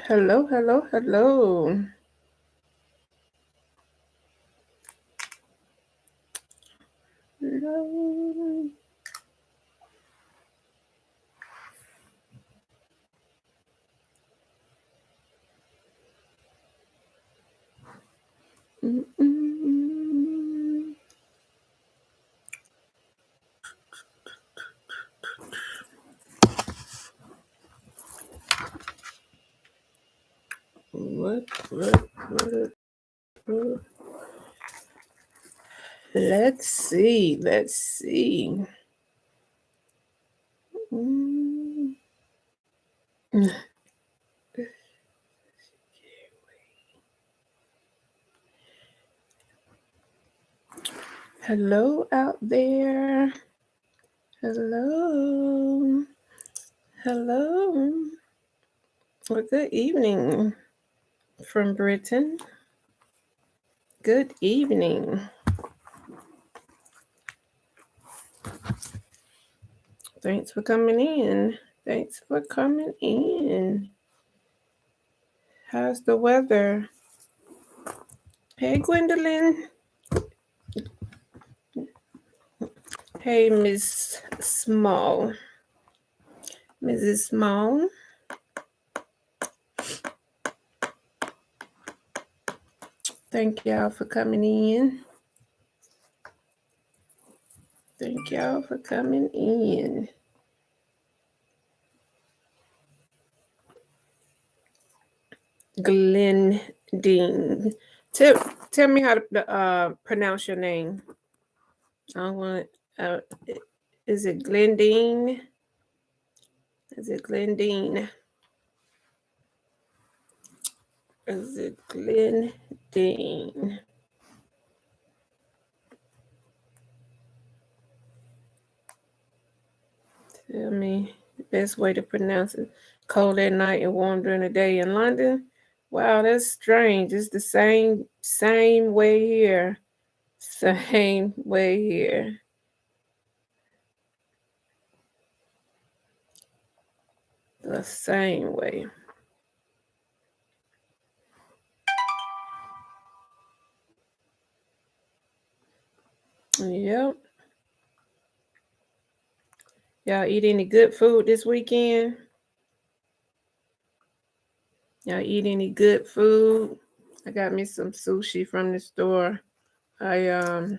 Hello, hello, hello. Hello. What? Let's see. Let's see. Hello out there. Hello. Hello. Well, good evening from Britain. Good evening. Thanks for coming in. Thanks for coming in. How's the weather? Hey, Gwendolyn. Hey, Miss Small. Mrs. Small. Thank y'all for coming in. Thank y'all for coming in. Glendine. Tell me how to pronounce your name. I want. Is it Glendine? Is it Glendine? Is it Glendine? Tell me the best way to pronounce it. Cold at night and warm during the day in London. Wow, that's strange. It's the same way here. Same way here. The same way. Yep. Y'all eat any good food this weekend? Y'all eat any good food? I got me some sushi from the store. I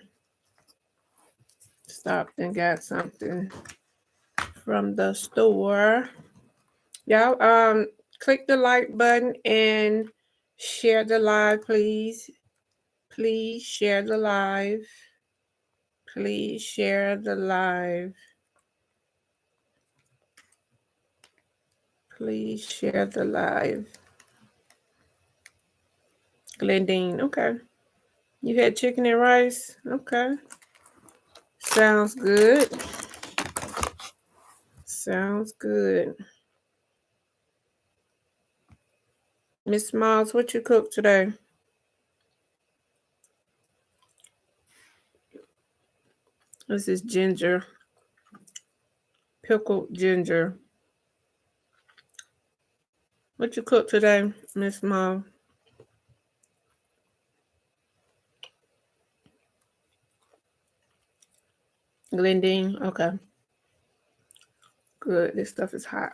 stopped and got something from the store. Y'all click the like button and share the live, please. Please share the live. Please share the live. Please share the live. Glendine, okay. You had chicken and rice? Okay. Sounds good. Sounds good. Miss Miles, what you cooked today? This is ginger. Pickled ginger. What you cooked today, Miss Miles? Glendine, okay. Good. This stuff is hot.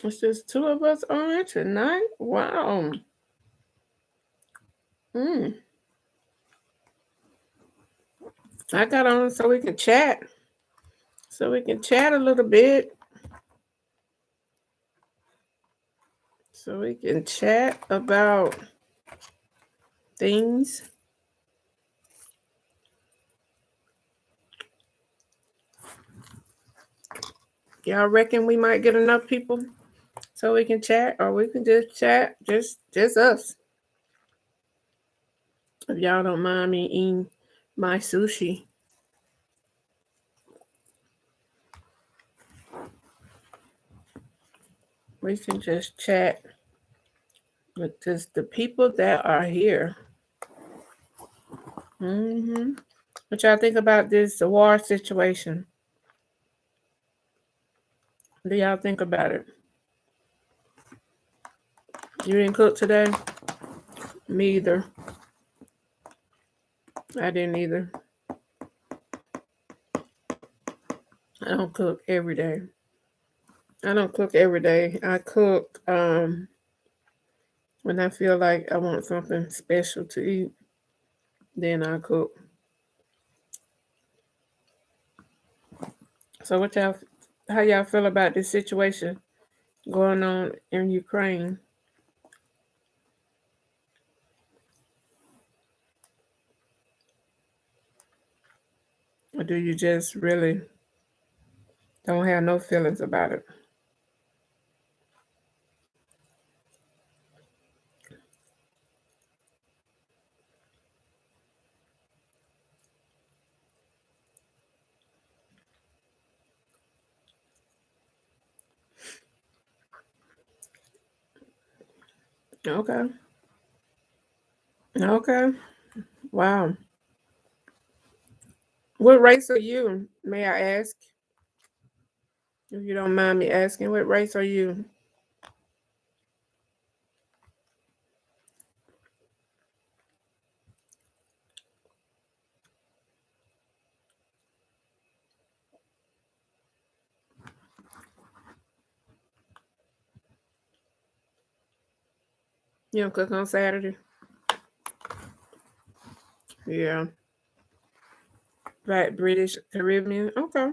It's just two of us on it tonight. Wow. Mm. I got on so we can chat. So we can chat a little bit. So we can chat about things. Y'all reckon we might get enough people so we can chat, or we can just chat, just us. If y'all don't mind me eating my sushi, we can just chat with just the people that are here. What y'all think about this war situation? What do y'all think about it? You didn't cook today? Me either. I didn't either. I don't cook every day. I don't cook every day. I cook when I feel like I want something special to eat. Then I cook. So how y'all feel about this situation going on in Ukraine? Or do you just really don't have no feelings about it? Okay. Okay. Wow. What race are you? May I ask? If you don't mind me asking, what race are you? You don't cook on Saturday? Yeah. Right, British Caribbean. Okay.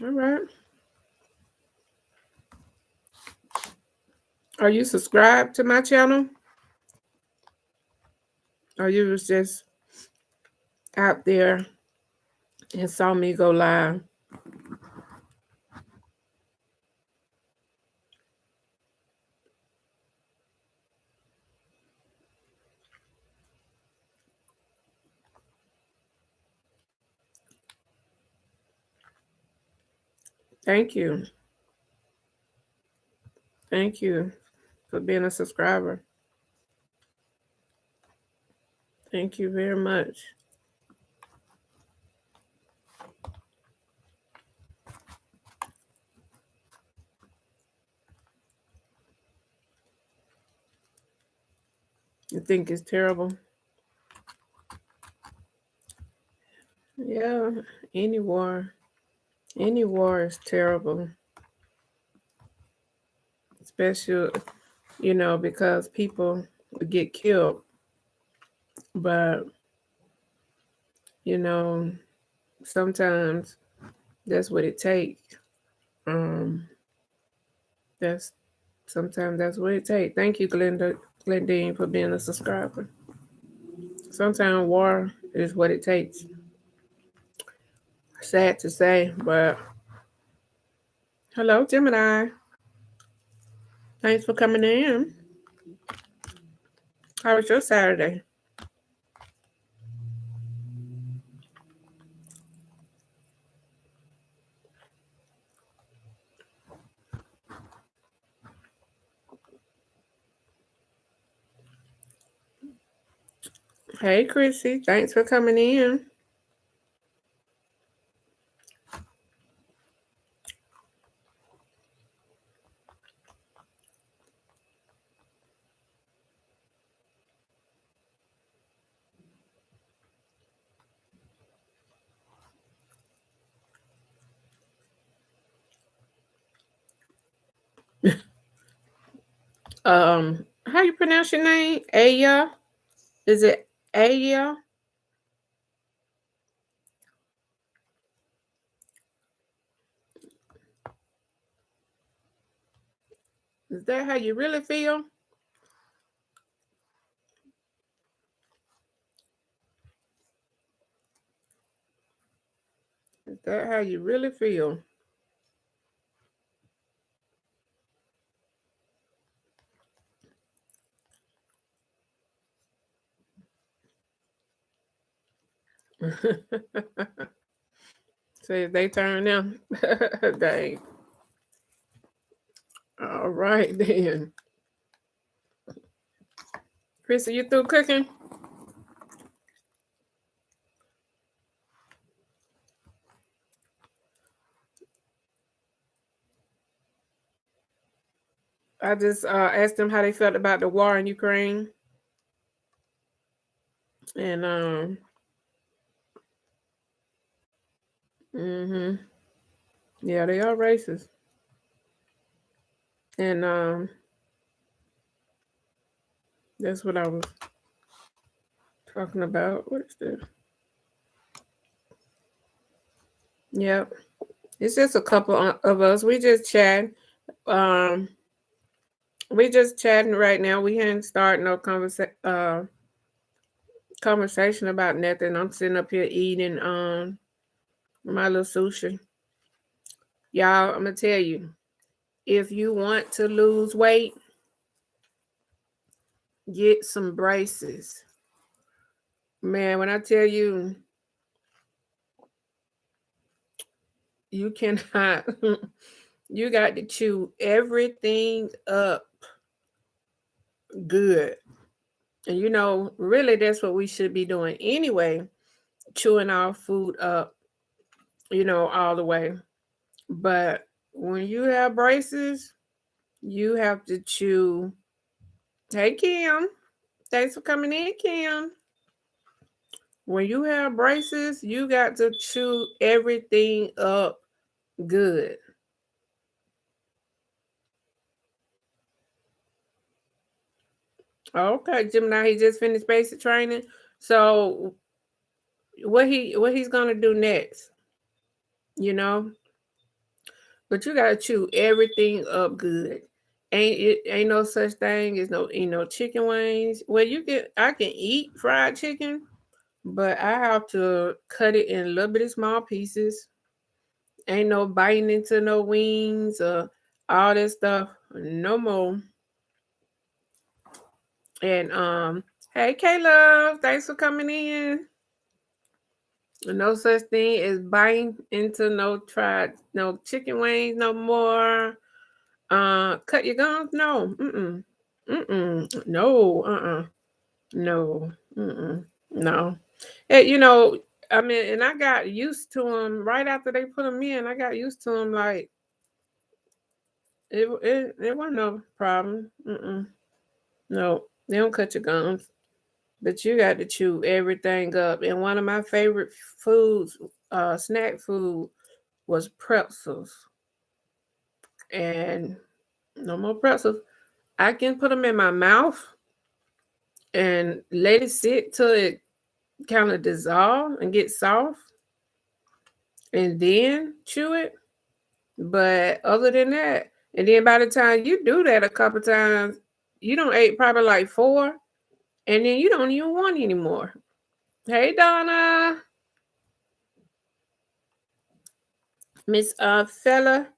All right. Are you subscribed to my channel? Or you was just out there and saw me go live? Thank you. Thank you for being a subscriber. Thank you very much. You think it's terrible? Yeah, any war. Any war is terrible. Especially, because people get killed. But, you know, sometimes that's what it takes. Um, that's Sometimes that's what it takes. Thank you, Glendine, for being a subscriber. Sometimes war is what it takes. Sad to say, but hello, Gemini. Thanks for coming in. How was your Saturday? Hey, Chrissy. Thanks for coming in. How you pronounce your name? Aya? Is it Aya? Is that how you really feel? Is that how you really feel? Say if they turn them. Dang. All right then. Chris, are you through cooking? I just asked them how they felt about the war in Ukraine, and mhm, yeah, they are racist, and that's what I was talking about. What is this? Yep, it's just a couple of us. We just chat. Um, we just chatting right now. We hadn't started no conversation about nothing. I'm sitting up here eating my little sushi. Y'all, I'm gonna tell you, if you want to lose weight, get some braces. Man, when I tell you, you cannot, you got to chew everything up good. And really, that's what we should be doing anyway, chewing our food up, all the way. But when you have braces, you have to chew. Hey, Kim. Thanks for coming in, Kim. When you have braces, you got to chew everything up good. Okay, Jim. Now he just finished basic training. So what he's gonna do next? You know, but you gotta chew everything up good. Ain't no such thing as no chicken wings. Well, I can eat fried chicken, but I have to cut it in little bitty small pieces. Ain't no biting into no wings or all that stuff. No more. And hey Caleb, thanks for coming in. No such thing as biting into no chicken wings no more. Cut your gums? No. Mm-mm. Mm-mm. No. No. Mm-mm. No. And, I mean, and I got used to them right after they put them in. I got used to them like it wasn't no problem. Mm-mm. No, they don't cut your gums, but you got to chew everything up. And one of my favorite foods, snack food, was pretzels. And no more pretzels. I can put them in my mouth and let it sit till it kind of dissolve and get soft, and then chew it. But other than that, and then by the time you do that a couple times, you don't ate probably like four, and then you don't even want anymore. Hey Donna, Miss Fella,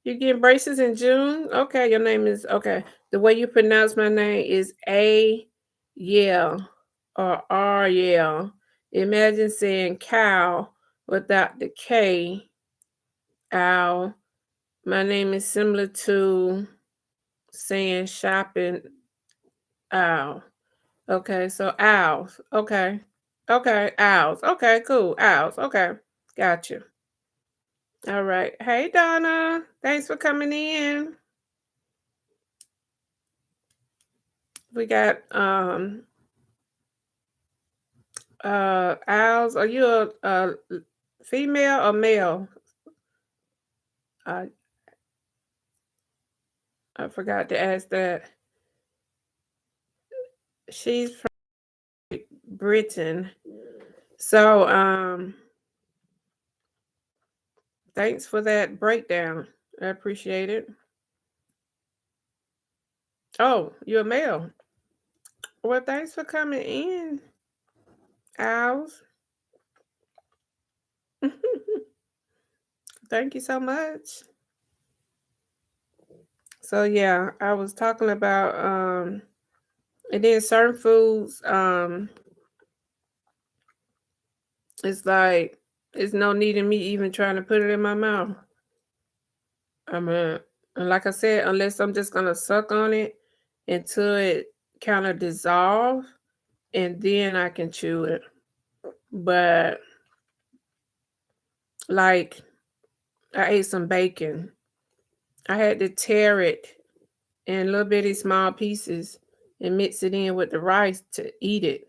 you getting braces in June? Okay, your name is okay. The way you pronounce my name is A, yeah, or R, yeah. Imagine saying cow without the K. Ow. My name is similar to saying shopping. Ow. Okay, so owls. Okay. Okay, owls. Okay, cool. Owls. Okay. Got you. All right. Hey Donna. Thanks for coming in. We got owls. Are you a female or male? Uh, I forgot to ask that. She's from Britain. So thanks for that breakdown. I appreciate it. Oh, you're a male. Well, thanks for coming in, Owls. Thank you so much. So yeah, I was talking about and then certain foods, it's like it's no need in me even trying to put it in my mouth. I mean, and like I said, unless I'm just gonna suck on it until it kind of dissolve, and then I can chew it. But like I ate some bacon. I had to tear it in little bitty small pieces and mix it in with the rice to eat it.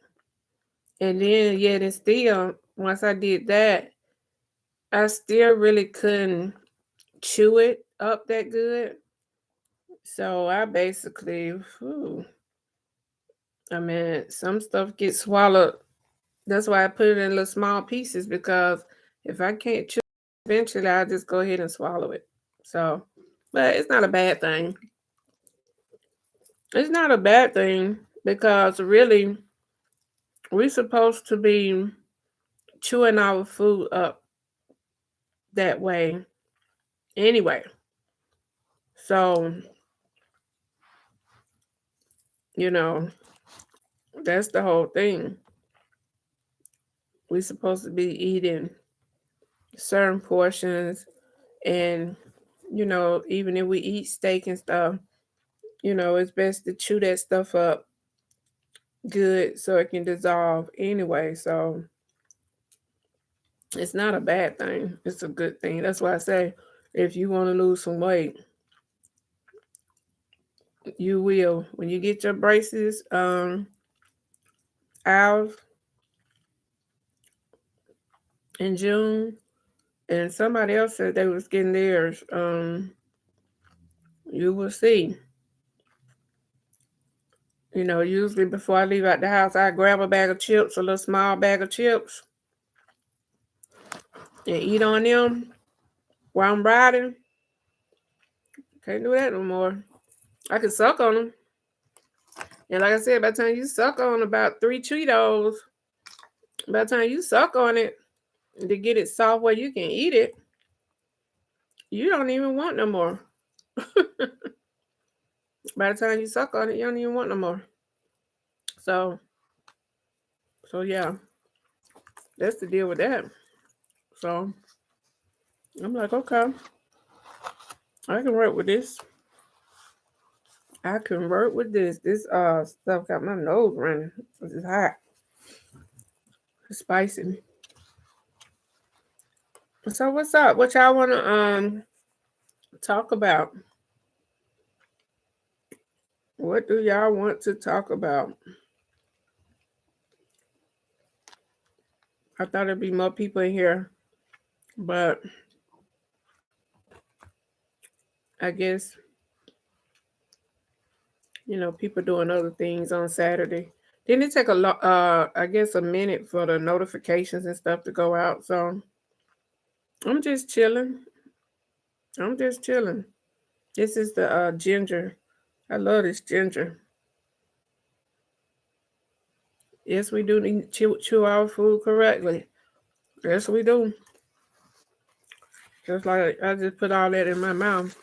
And then yet and still, once I did that, I still really couldn't chew it up that good. So I basically, I mean, some stuff gets swallowed. That's why I put it in little small pieces because if I can't chew, eventually I'll just go ahead and swallow it. So, but it's not a bad thing. It's not a bad thing because really we're supposed to be chewing our food up that way anyway. So, you know, that's the whole thing. We're supposed to be eating certain portions and even if we eat steak and stuff, it's best to chew that stuff up good so it can dissolve anyway. So it's not a bad thing. It's a good thing. That's why I say if you want to lose some weight, you will. When you get your braces out in June, and somebody else said they was getting theirs, you will see. Usually before I leave out the house, I grab a bag of chips, a little small bag of chips, and eat on them while I'm riding. Can't do that no more. I can suck on them. And like I said, by the time you suck on about 3 Cheetos, by the time you suck on it to get it soft where you can eat it, you don't even want no more. By the time you suck on it, you don't even want no more. So, so yeah, that's the deal with that. So I'm like, okay, I can work with this. I can work with this. This stuff got my nose running. It's hot. It's spicy. So what's up? What y'all wanna talk about? What do y'all want to talk about? I thought there'd be more people in here, but I guess people doing other things on Saturday. Didn't it take a lot? I guess a minute for the notifications and stuff to go out. So I'm just chilling. I'm just chilling. This is the ginger. I love this ginger. Yes, we do need to chew our food correctly. Yes, we do. Just like I just put all that in my mouth,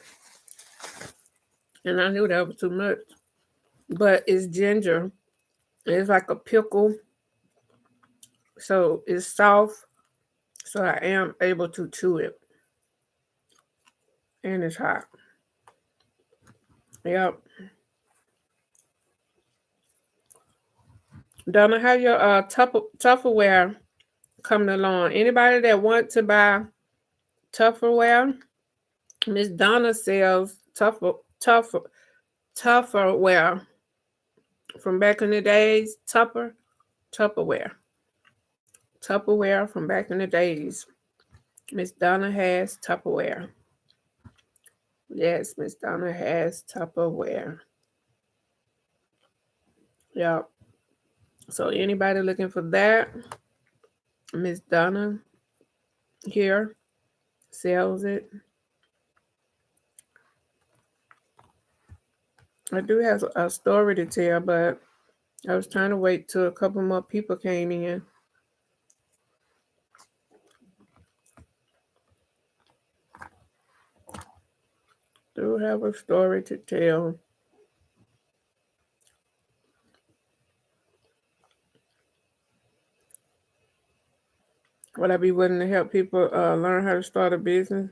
and I knew that was too much. But it's ginger. It's like a pickle, so it's soft. So I am able to chew it, and it's hot. Yep. Donna, how your Tupperware coming along? Anybody that want to buy Tupperware? Miss Donna sells Tupperware from back in the days. Tupperware. Tupperware from back in the days. Miss Donna has Tupperware. Yes, Miss Donna has Tupperware. Yep. So anybody looking for that? Miss Donna here sells it. I do have a story to tell, but I was trying to wait till a couple more people came in. Do have a story to tell. Would I be willing to help people learn how to start a business?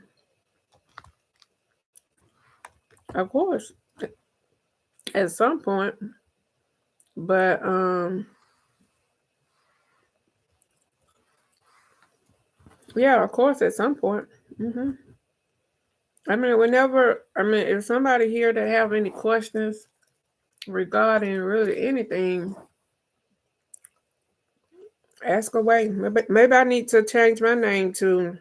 Of course, at some point. But yeah, of course, at some point. Hmm. I mean, if somebody here that have any questions regarding really anything, ask away. Maybe I need to change my name to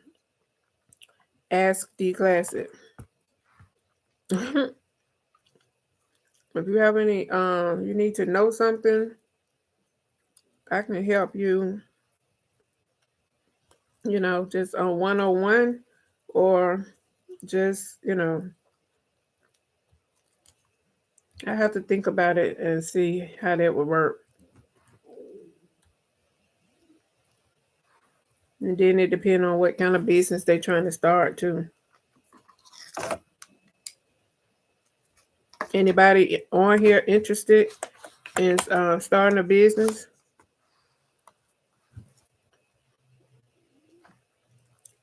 Ask D Classic. If you have any, you need to know something, I can help you. Just on 101, or just I have to think about it and see how that would work. And then it depends on what kind of business they're trying to start too. Anybody on here interested in starting a business?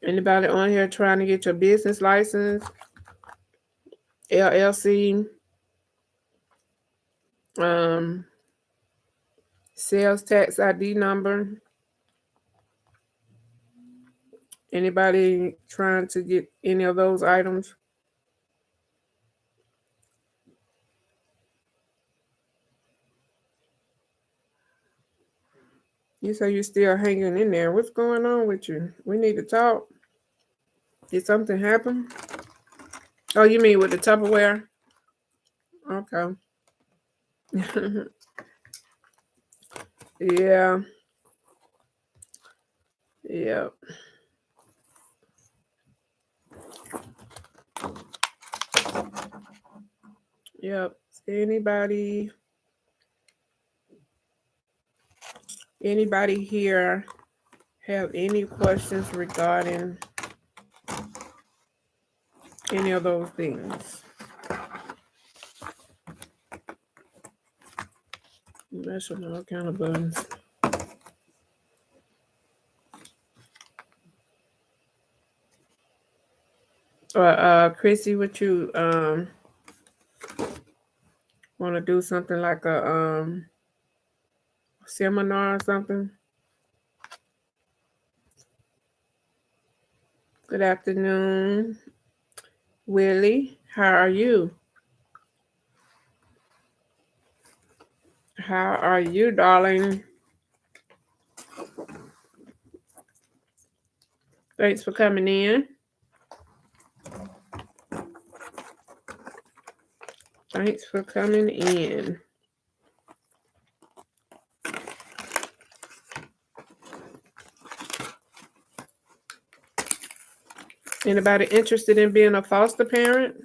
Anybody on here trying to get your business license, LLC, um, sales tax ID number? Anybody trying to get any of those items? You say you're still hanging in there. What's going on with you? We need to talk. Did something happen? Oh, you mean with the Tupperware? Okay. Yeah. Yeah. Yep. Anybody here have any questions regarding any of those things? That's all kind of buttons. Chrissy, would you want to do something like a seminar or something? Good afternoon, Willie. How are you? How are you, darling? Thanks for coming in. Thanks for coming in. Anybody interested in being a foster parent?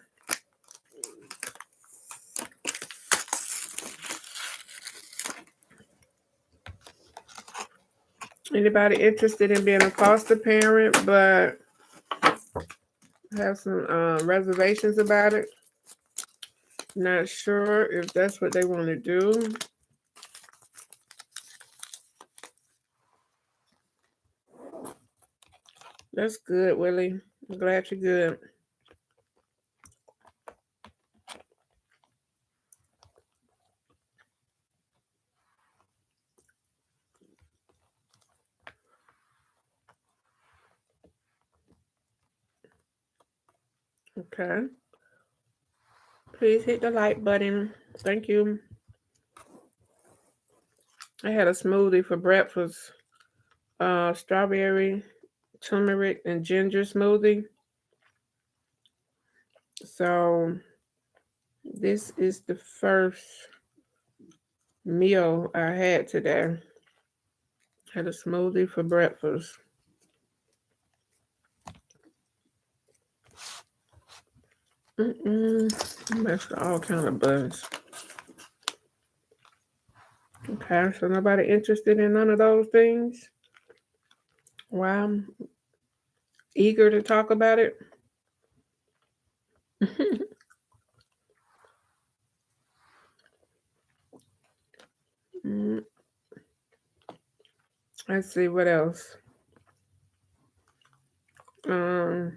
Anybody interested in being a foster parent but have some reservations about it? Not sure if that's what they want to do. That's good, Willie. I'm glad you're good. Okay. Please hit the like button. Thank you. I had a smoothie for breakfast. Strawberry, turmeric, and ginger smoothie. So this is the first meal I had today. Had a smoothie for breakfast. That's all kind of buzz. Okay, so nobody interested in none of those things? Well, I'm eager to talk about it. Mm, let's see what else. Um,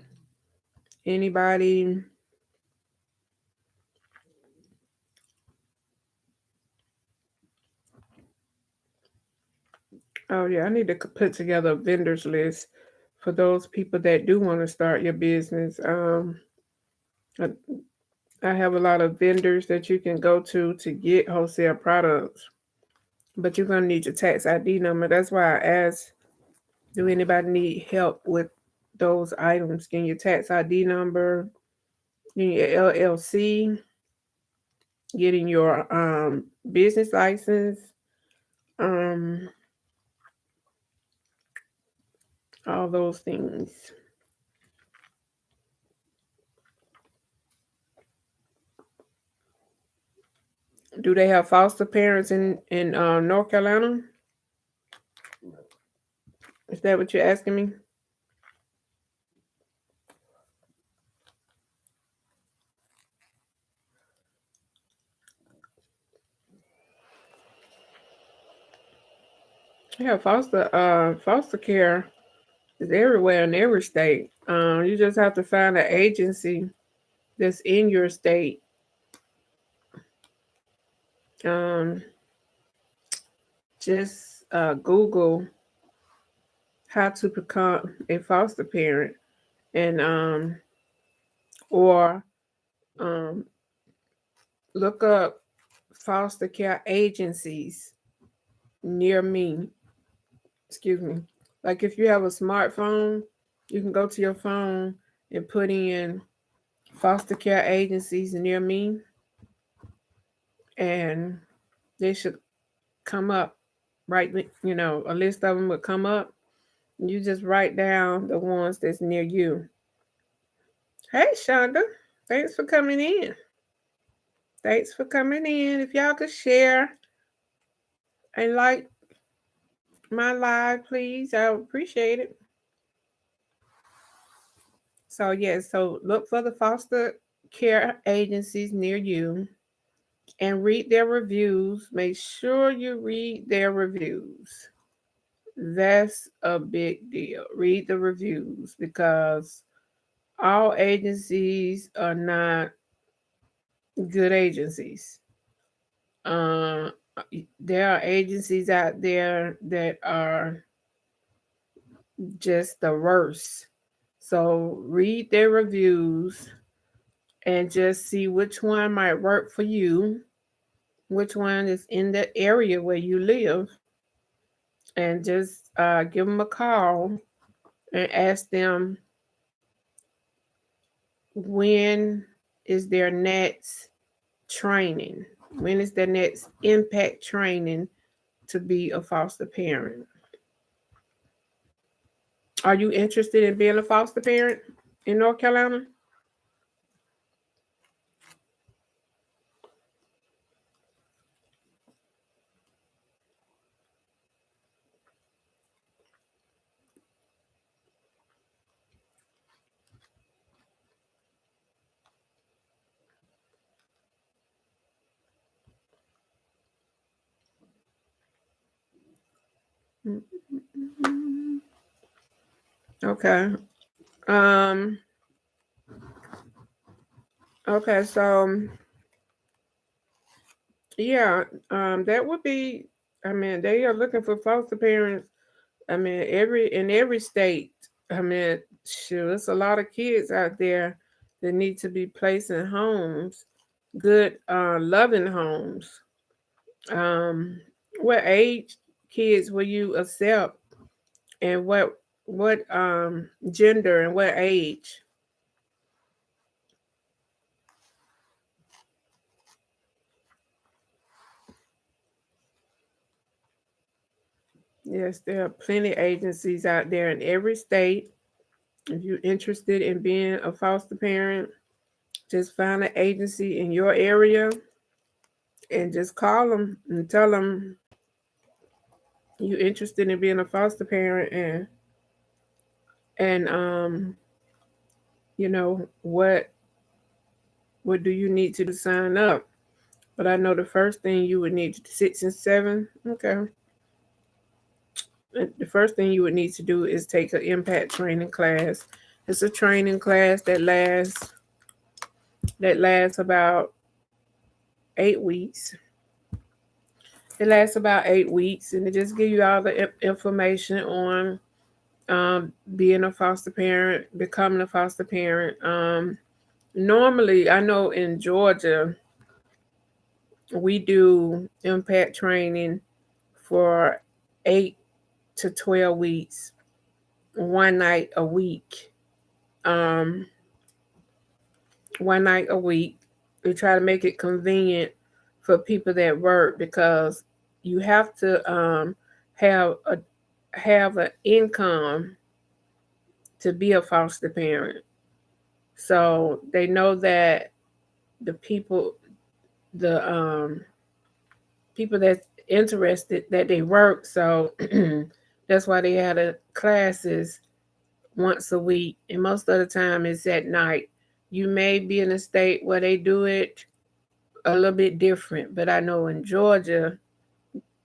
anybody? Oh yeah, I need to put together a vendors list for those people that do want to start your business. I, I have a lot of vendors that you can go to get wholesale products, but you're gonna need your tax ID number. That's why I asked, do anybody need help with those items? Getting your tax ID number, getting your LLC, getting your business license, um, all those things. Do they have foster parents in North Carolina? Is that what you're asking me? Yeah, foster care is everywhere in every state. You just have to find an agency that's in your state. Um, just Google how to become a foster parent, and or um, look up foster care agencies near me. Excuse me. Like if you have a smartphone, you can go to your phone and put in foster care agencies near me, and they should come up. Right, a list of them would come up. You just write down the ones that's near you. Hey, Shonda, thanks for coming in. Thanks for coming in. If y'all could share and like my live, please, I would appreciate it. So, yes, so look for the foster care agencies near you and read their reviews. Make sure you read their reviews. That's a big deal. Read the reviews because all agencies are not good agencies. Uh, there are agencies out there that are just the worst. So read their reviews and just see which one might work for you, which one is in the area where you live, and just give them a call and ask them when is their next training, when is their next impact training to be a foster parent. Are you interested in being a foster parent in North Carolina? Okay. Um. Okay. So yeah. That would be. I mean, they are looking for foster parents. I mean, every state. I mean, sure, there's a lot of kids out there that need to be placed in homes, good, loving homes. Um, what age kids will you accept, and what gender and what age? Yes, there are plenty of agencies out there in every state. If you're interested in being a foster parent, just find an agency in your area and just call them and tell them you're interested in being a foster parent, and you know what do you need to do to sign up. But I know the first thing you would need to 6 and 7. Okay. The first thing you would need to do is take an impact training class. It's a training class that lasts about 8 weeks. It lasts about 8 weeks, and it just gives you all the information on being a foster parent, becoming a foster parent. Normally, I know in Georgia, we do impact training for 8 to 12 weeks, one night a week. Um, one night a week. We try to make it convenient for people that work because you have to have an income to be a foster parent. So they know that the the people that's interested that they work. So that's why they had a classes once a week, and most of the time it's at night. You may be in a state where they do it a little bit different, but I know in Georgia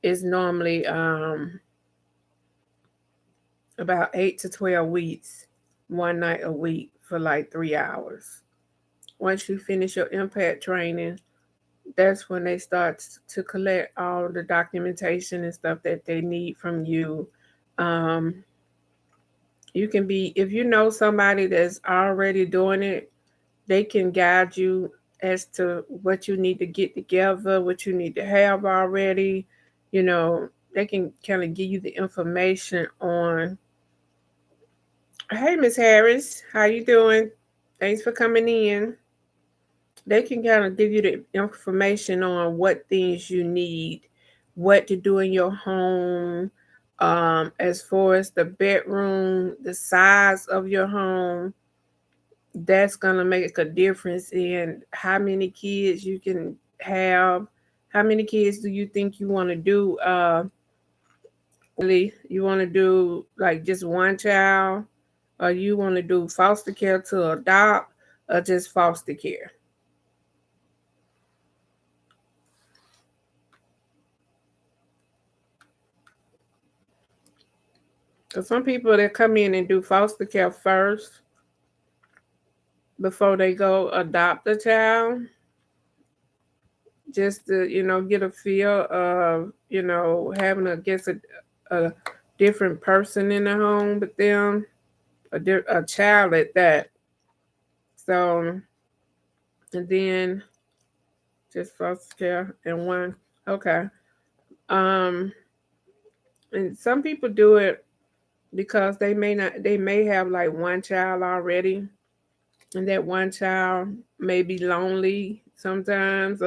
it's normally about 8 to 12 weeks, one night a week for like 3 hours. Once you finish your impact training, that's when they start to collect all the documentation and stuff that they need from you. Um, you can be, if you know somebody that's already doing it, they can guide you as to what you need to get together, what you need to have already. You know, they can kind of give you the information on, hey, Miss Harris, how you doing? Thanks for coming in. They can kind of give you the information on what things you need, what to do in your home, as far as the bedroom, the size of your home. That's gonna make a difference in how many kids you can have. How many kids do you think you want to do? Really, you want to do like just one child, or you want to do foster care to adopt, or just foster care? Because some people that come in and do foster care first before they go adopt a child, just to get a feel of having a different person in the home with them, a child at that. So, and then just foster care and one. Okay. Um, and some people do it because they may have like one child already, and that one child may be lonely sometimes,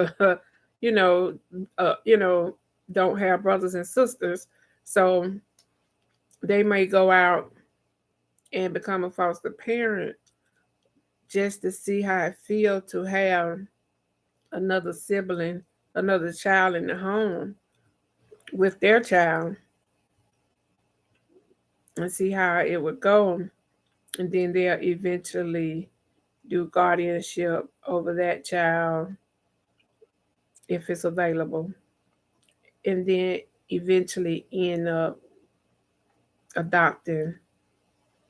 you know, you know, don't have brothers and sisters, so they may go out and become a foster parent just to see how it feels to have another sibling, another child in the home with their child, and see how it would go, and then they'll eventually do guardianship over that child if it's available, and then eventually end up adopting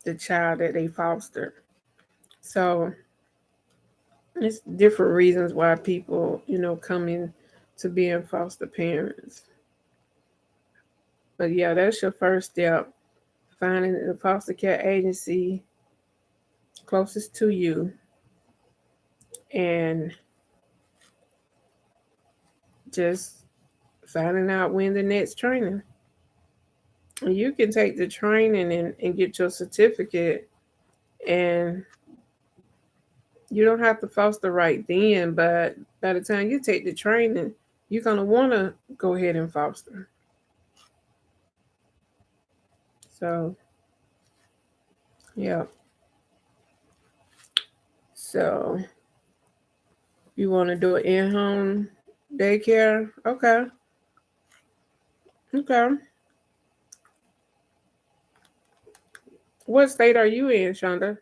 the child that they fostered. So it's different reasons why people, come in to being foster parents. But yeah, that's your first step. Finding the foster care agency closest to you and just finding out when the next training. And you can take the training and get your certificate, and you don't have to foster right then, but by the time you take the training, you're gonna want to go ahead and foster. So yeah. So You want to do an in-home daycare? Okay. Okay. What state are you in, Shonda?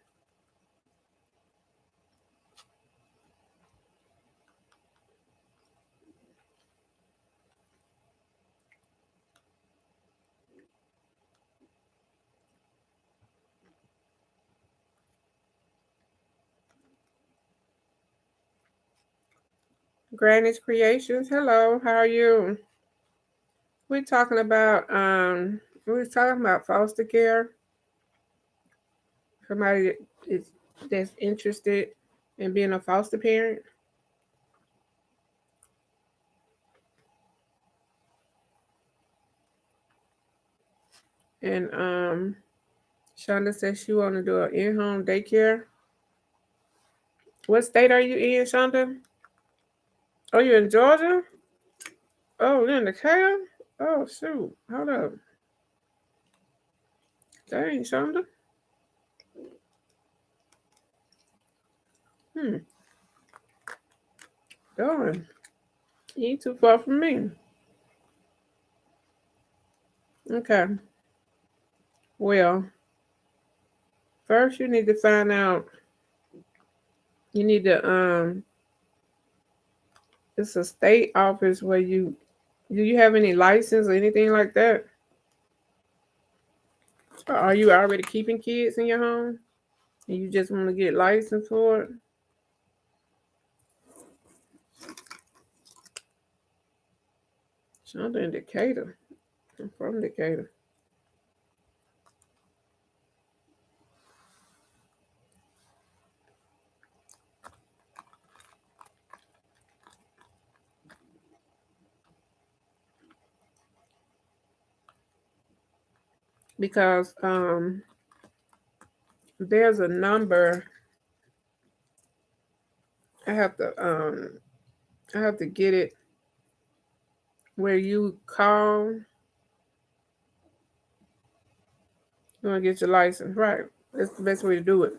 Granny's Creations. Hello, how are you? We're talking about foster care. Somebody is that's interested in being a foster parent. And Shonda says she wanna do an in-home daycare. What state are you in, Shonda? Oh, you in Georgia? Oh, you're in Decatur? Oh shoot. Hold up. Dang, Shonda. Hmm. Darn. You ain't too far from me. Okay. Well, first you need to find out you need to it's a state office where do you have any license or anything like that? Or are you already keeping kids in your home and you just want to get licensed for it? Shonda in Decatur. I'm from Decatur. Because there's a number I have to get it where you call. You want to get your license, right? That's the best way to do it.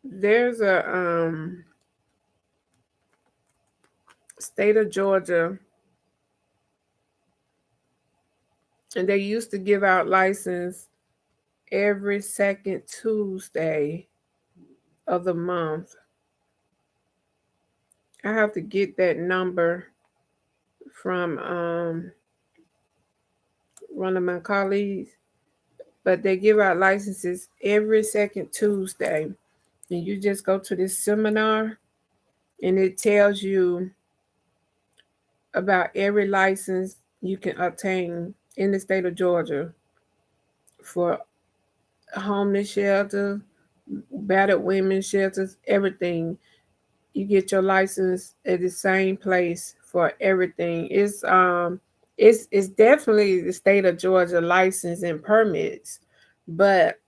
There's a state of Georgia, and they used to give out license every second Tuesday of the month. I have to get that number from one of my colleagues, but they give out licenses every second Tuesday. And you just go to this seminar and it tells you about every license you can obtain in the state of Georgia for homeless shelter, battered women's shelters, everything. You get your license at the same place for everything. It's definitely the state of Georgia license and permits, but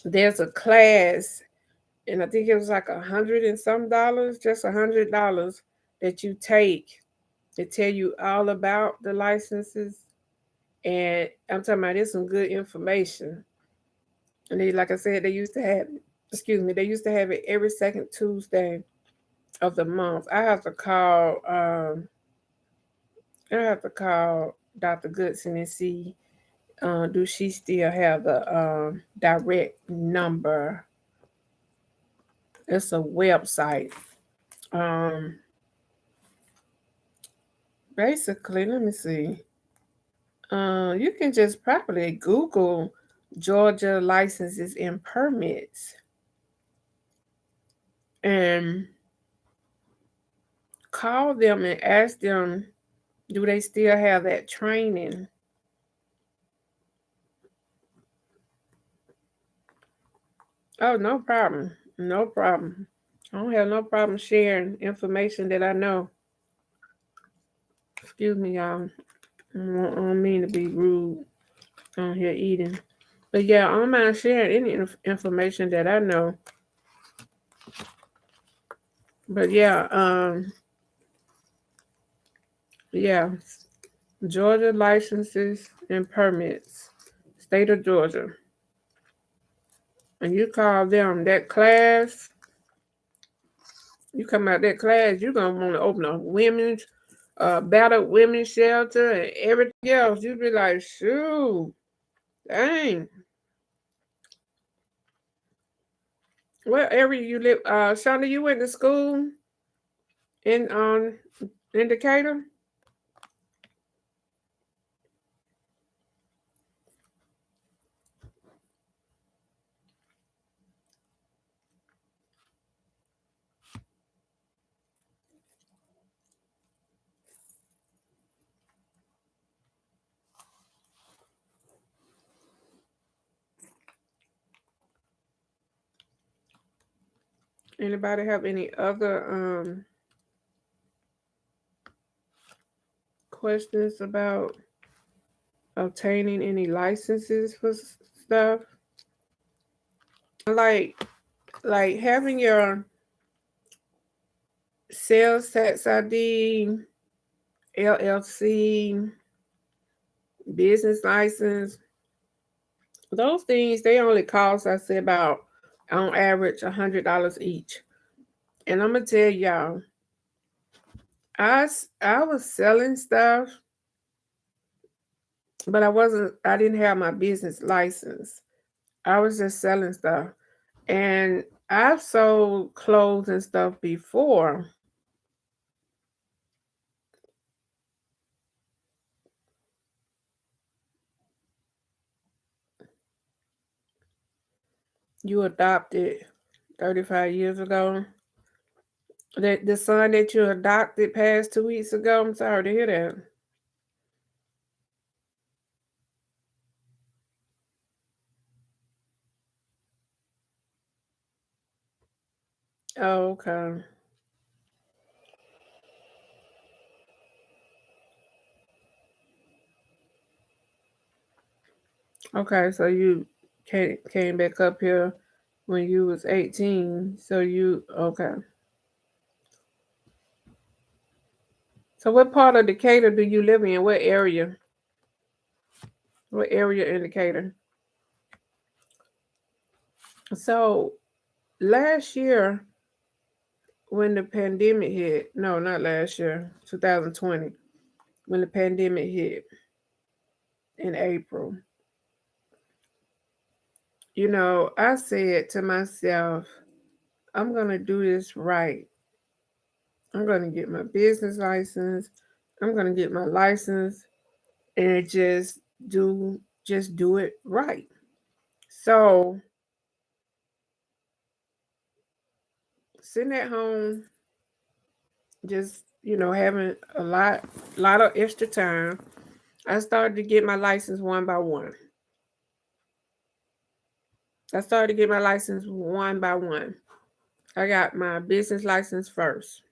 there's a class, and I think it was like $100 and some dollars, just $100 that you take to tell you all about the licenses. And I'm talking about it's some good information. And they, like I said, they used to have, excuse me, they used to have it every second Tuesday of the month. I have to call Dr. Goodson and see do she still have the direct number. It's a website. Um, Basically, let me see. You can just properly Google Georgia licenses and permits and call them and ask them, do they still have that training? Oh, no problem. No problem. I don't have no problem sharing information that I know. Excuse me, y'all. I don't mean to be rude on here eating. But yeah, I don't mind sharing any information that I know. But yeah, Georgia licenses and permits, state of Georgia. and you call them that class, you come out that class, you're gonna want to open a women's battered women's shelter and everything else. You'd be like, shoot, dang. What area you live? Shonda, you went to school in Decatur? Anybody have any other questions about obtaining any licenses for stuff? Like having your sales tax ID, LLC, business license, those things they only cost, I say, about on average $100 each. And I'm gonna tell y'all, I was selling stuff, but I didn't have my business license. I was just selling stuff. And I've sold clothes and stuff before. You adopted 35 years ago. The son that you adopted passed 2 weeks ago. I'm sorry to hear that. Oh, okay. Okay, so you came back up here when you was 18. So you okay. So what part of Decatur do you live in? What area? What area in Decatur? So last year when the pandemic hit, no, not last year, 2020, when the pandemic hit in April, I said to myself, I'm going to do this right. I'm going to get my business license. I'm going to get my license and do just do it right. So, sitting at home just, having a lot of extra time, I started to get my license one by one. I started to get my license one by one. I got my business license first.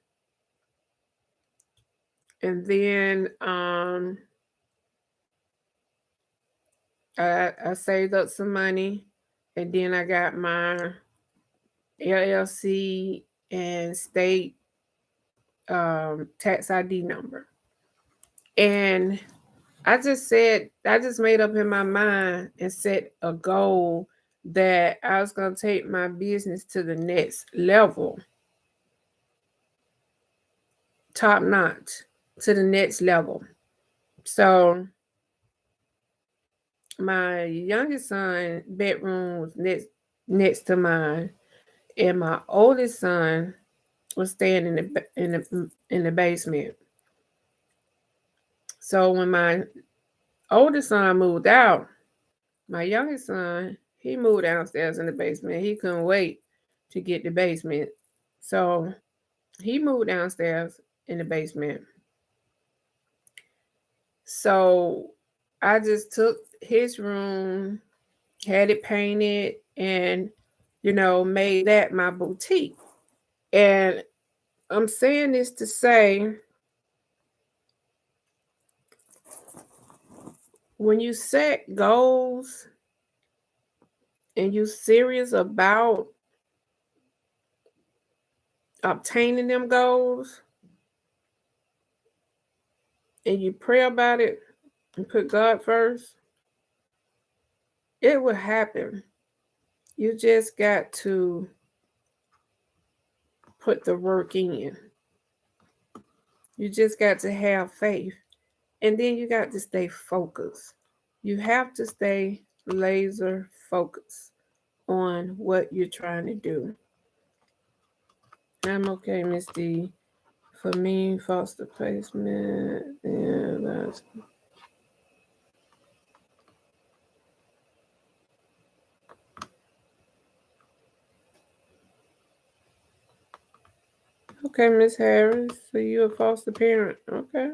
And then I saved up some money, and then I got my LLC and state tax ID number. And I just made up in my mind and set a goal that I was going to take my business to the next level, top notch, to the next level. So my youngest son bedroom was next to mine, and my oldest son was staying in the basement. So when my oldest son moved out, my youngest son he moved downstairs in the basement. He couldn't wait to get the basement, so he moved downstairs in the basement. So I just took his room, had it painted, and made that my boutique. And I'm saying this to say, when you set goals and you serious about obtaining them goals and you pray about it and put God first, it will happen. You just got to put the work in. You just got to have faith. And then you got to stay focused. You have to stay laser focused on what you're trying to do. I'm okay, Miss D. For me, foster placement. Yeah, that's okay, Miss Harris. So you a foster parent. Okay.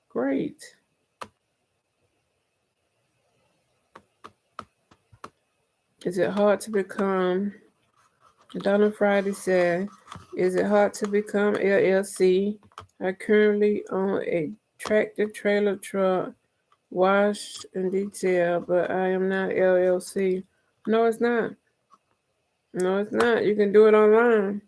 Great. Is it hard to become Donna Friday said, is it hard to become LLC? I currently own a tractor trailer truck, wash and detail, but I am not LLC. No, it's not. No, it's not. You can do it online.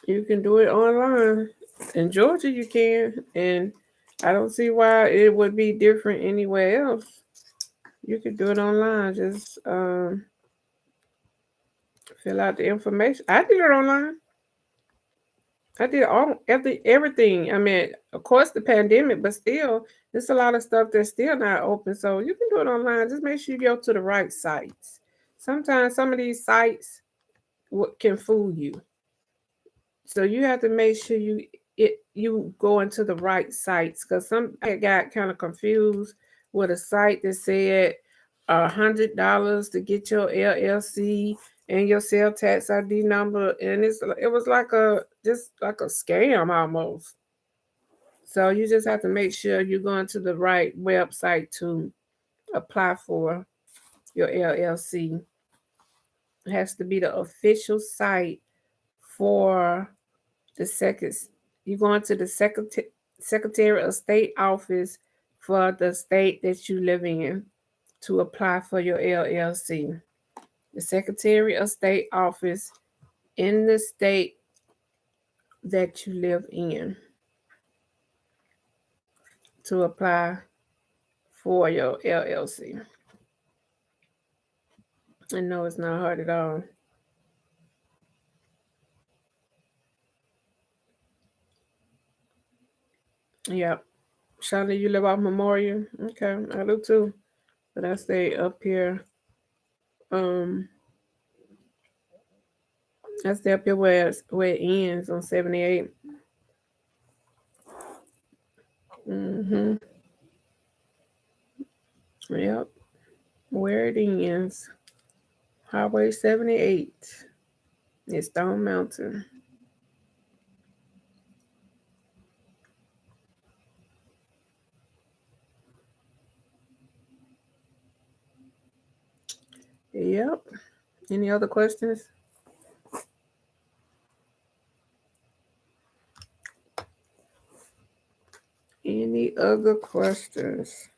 You can do it online. In Georgia, you can. And I don't see why it would be different anywhere else. You could do it online. Just fill out the information. I did it online. I did everything. I mean, of course, the pandemic, but still, there's a lot of stuff that's still not open. So you can do it online. Just make sure you go to the right sites. Sometimes some of these sites can fool you. So you have to make sure you go into the right sites because some I got kind of confused with a site that said $100 to get your LLC and your sales tax ID number, and it was like a scam almost. So you just have to make sure you're going to the right website to apply for your LLC. It has to be the official site for the second. You go into the Secretary of State office for the state that you live in to apply for your LLC. The Secretary of State office in the state that you live in to apply for your LLC. I know it's not hard at all. Yep. Shawnee, you live off Memorial? Okay, I do too. But I stay up here. Um, I stay up here where it ends on 78. Mm-hmm. Yep. Where it ends. Highway 78. It's Stone Mountain. Yep. Any other questions? Any other questions?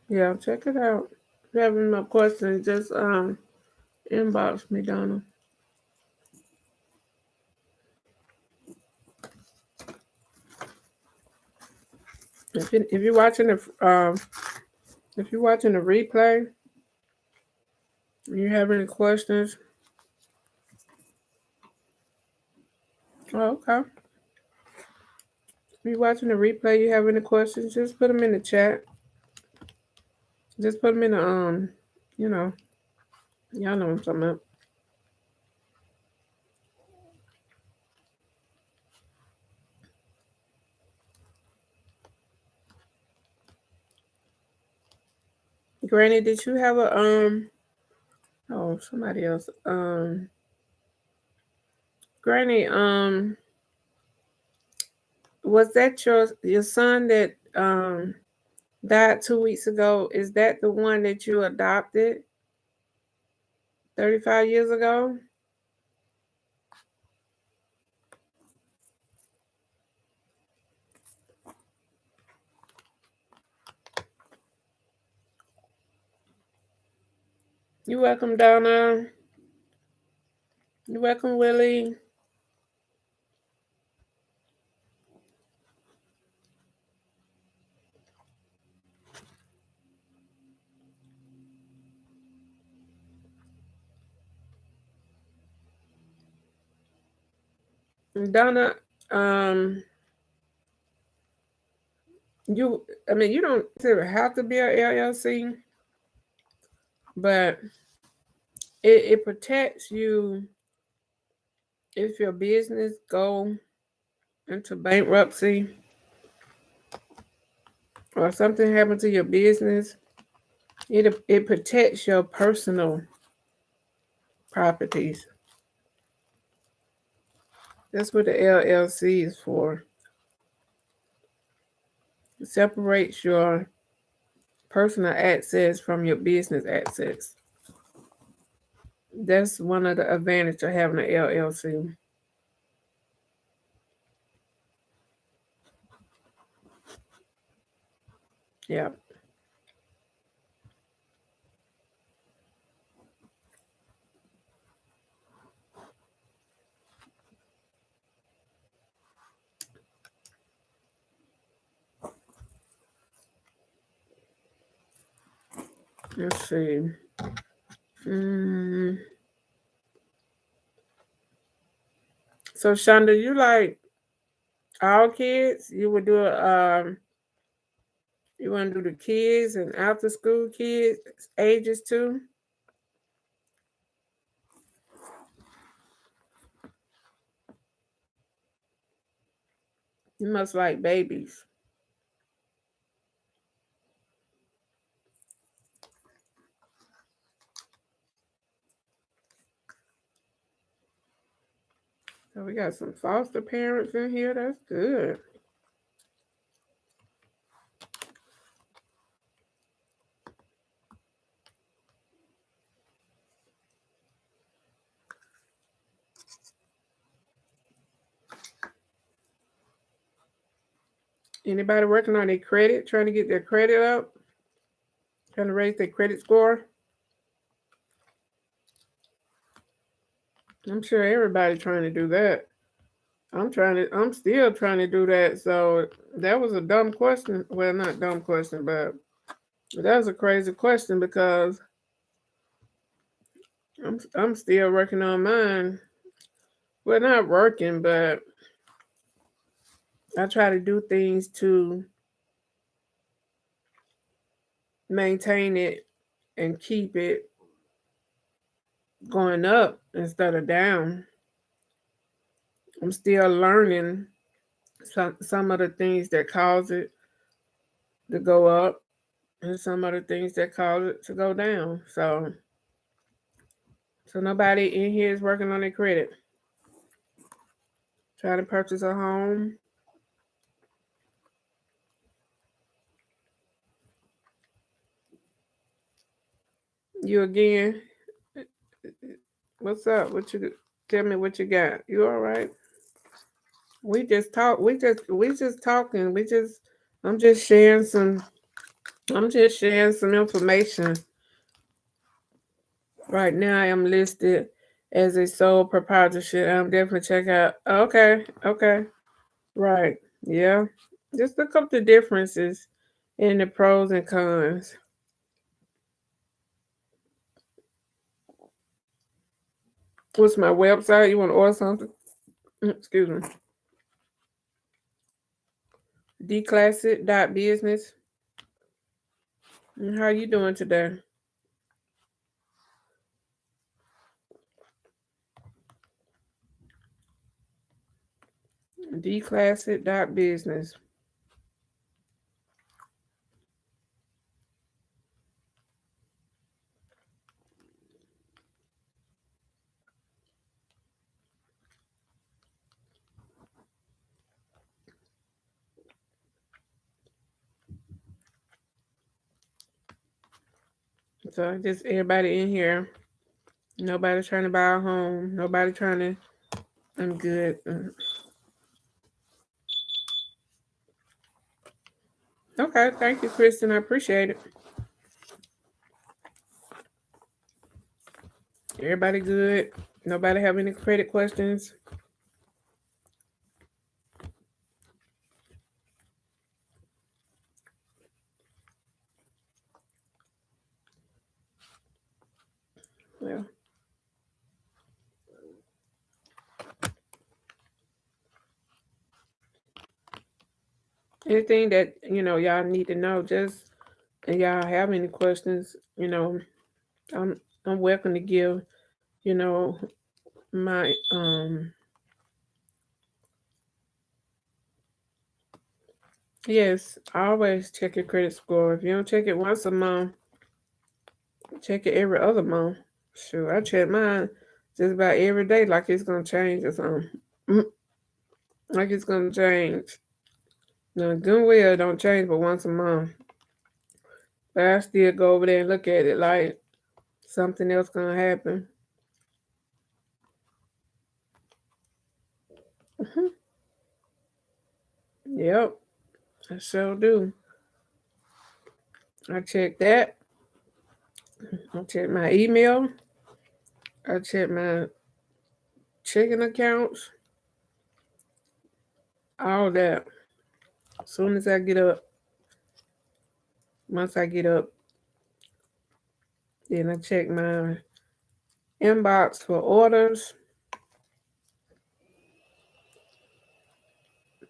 Yeah, check it out. If you have any more questions, just inbox me, Donna. If you're watching the if you're watching the replay, and you have any questions, oh, okay. If you're watching the replay, you have any questions, just put them in the chat. Just put them in the you know, y'all know what I'm talking about. Granny, did you have a oh, somebody else. Granny, was that your son that died 2 weeks ago? Is that the one that you adopted 35 years ago? You welcome, Donna. You're welcome, Willie. Donna, um, I mean, you don't have to be a LLC, but it protects you if your business go into bankruptcy or something happened to your business. It protects your personal properties. That's what the LLC is for. It separates your personal assets from your business assets. That's one of the advantages of having an LLC. Yeah. Let's see. Mm. So Shonda, you like all kids? You would do you want to do the kids and after school kids ages too? You must like babies. So we got some foster parents in here. That's good. Anybody working on their credit, trying to get their credit up, trying to raise their credit score? I'm sure everybody trying to do that. I'm still trying to do that. So that was a dumb question. Well, not dumb question, but that was a crazy question because I'm still working on mine. Well, not working, but I try to do things to maintain it and keep it going up instead of down. I'm still learning some of the things that cause it to go up and some of the things that cause it to go down. So nobody in here is working on their credit. Trying to purchase a home. You again. What's up? What you tell me what you got? You all right? We just talk. We just talking. I'm just sharing some. I'm just sharing some information. Right now, I am listed as a sole proprietorship. I'm definitely check out. Okay, okay, right, yeah. Just look up the differences in the pros and cons. What's my website? You want to order something? Excuse me. Declassic.business. How you doing today? Declassic.business. So just everybody in here. Nobody trying to buy a home. Nobody trying to. I'm good. Okay, thank you, Kristen. I appreciate it. Everybody good. Nobody have any credit questions? Well, anything that y'all need to know, just and y'all have any questions, I'm I'm welcome to give, you know, my yes, always check your credit score. If you don't check it once a month, check it every other month. Sure, I check mine just about every day, like it's gonna change or something. Like it's gonna change. No, doing well don't change but once a month. But I still go over there and look at it like something else gonna happen. Mhm. Yep, I sure do. I check that. I check my email. I check my checking accounts. All that. As soon as I get up, once I get up, then I check my inbox for orders.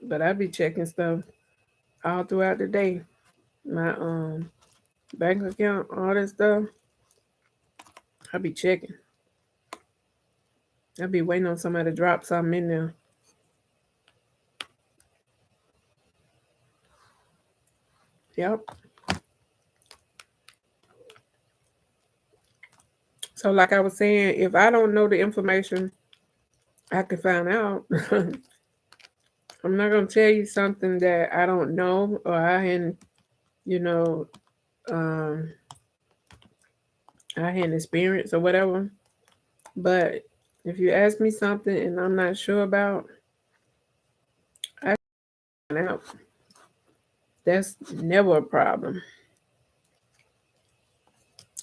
But I be checking stuff all throughout the day. My bank account, all that stuff. I be checking. I be waiting on somebody to drop something in there. Yep. So like I was saying, if I don't know the information, I can find out. I'm not gonna tell you something that I don't know or I hadn't, you know, um, I hadn't experienced or whatever. But if you ask me something and I'm not sure about, I find out. That's never a problem.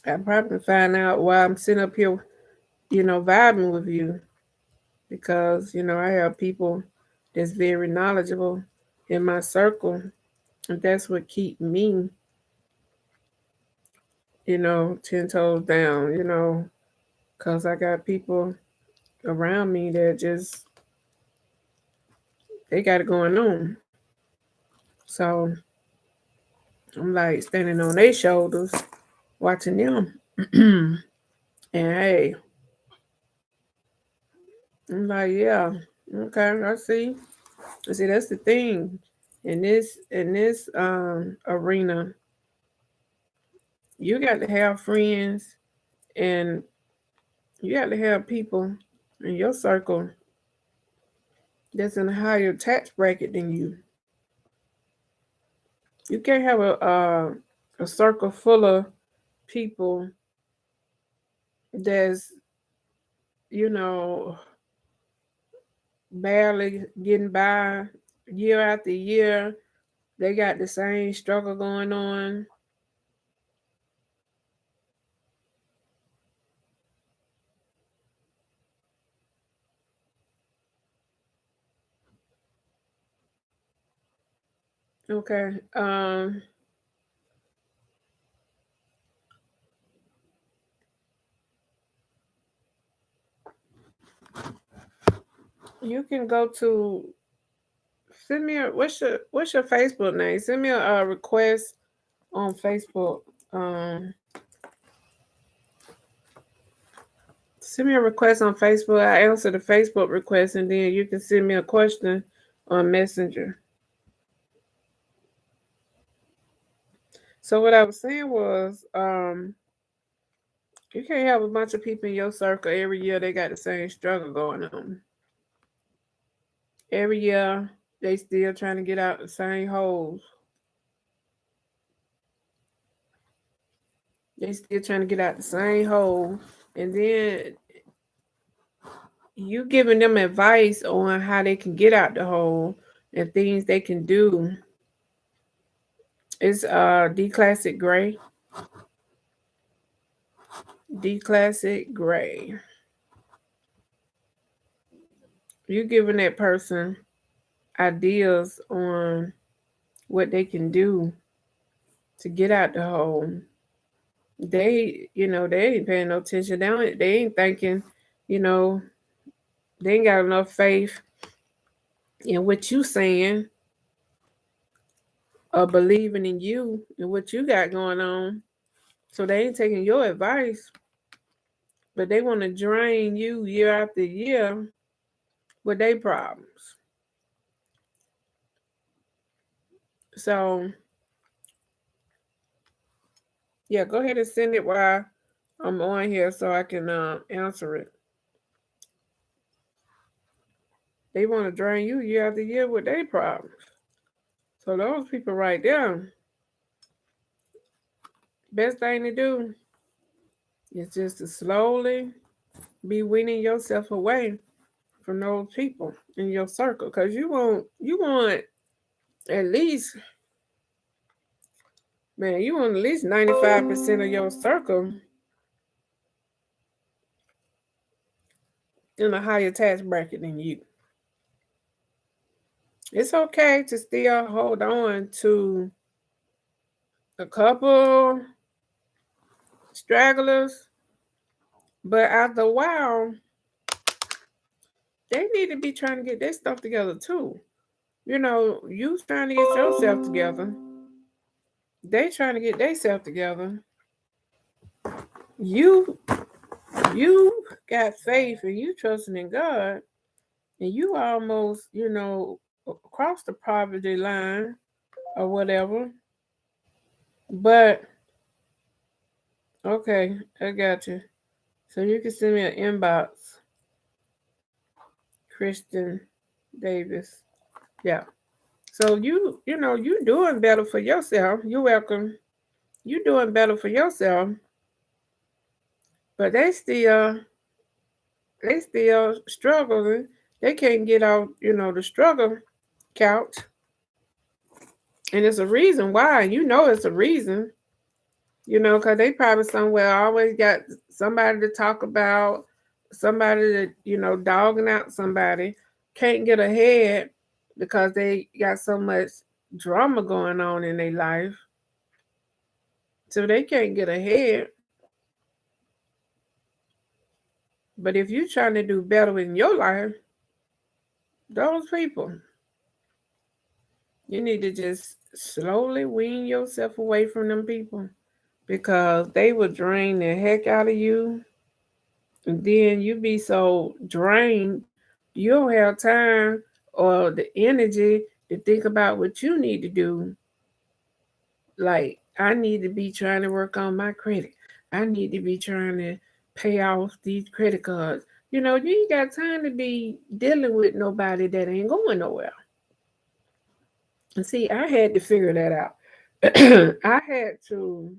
I probably find out why I'm sitting up here, vibing with you because, I have people that's very knowledgeable in my circle. And that's what keep me, 10 toes down, because I got people around me that just, they got it going on. So I'm like standing on their shoulders, watching them. And hey, I'm like, yeah, okay, I see. I see that's the thing. In this arena, you got to have friends and you got to have people in your circle that's in a higher tax bracket than you. You can't have a circle full of people that's you know barely getting by year after year. They got the same struggle going on. Okay. You can go to send me a what's your Facebook name? Send me a request on Facebook. Um, Send me a request on Facebook. I answer the Facebook request, and then you can send me a question on Messenger. So what I was saying was, you can't have a bunch of people in your circle every year. They got the same struggle going on. Every year, they still trying to get out the same holes. They still trying to get out the same hole, and then you giving them advice on how they can get out the hole and things they can do. It's D Classic Gray. D Classic Gray. You giving that person ideas on what they can do to get out the hole. They ain't paying no attention. They ain't thinking, you know, they ain't got enough faith in what you saying or believing in you and what you got going on. So they ain't taking your advice, but they want to drain you year after year with their problems. So yeah, go ahead and send it while I'm on here so I can answer it. They want to drain you year after year with their problems. So those people right there, best thing to do is just to slowly be weaning yourself away from those people in your circle, because you want at least, man, you want at least 95% of your circle in a higher tax bracket than you. It's okay to still hold on to a couple stragglers, but after a while, they need to be trying to get their stuff together too. You trying to get yourself together. They trying to get themselves together. You you got faith and you trusting in God, and you almost, across the poverty line or whatever. But okay, I got you. So you can send me an inbox, Kristen Davis. Yeah. So you doing better for yourself. You're welcome. You doing better for yourself, but they still struggling. They can't get out, the struggle couch. And it's a reason why. It's a reason, because they probably somewhere always got somebody to talk about, somebody that, dogging out somebody, can't get ahead because they got so much drama going on in their life. So they can't get ahead. But if you're trying to do better in your life, those people, you need to just slowly wean yourself away from them people, because they will drain the heck out of you. And then you be so drained, you don't have time or the energy to think about what you need to do. Like, I need to be trying to work on my credit. I need to be trying to pay off these credit cards. You ain't got time to be dealing with nobody that ain't going nowhere. And see, I had to figure that out. I had to,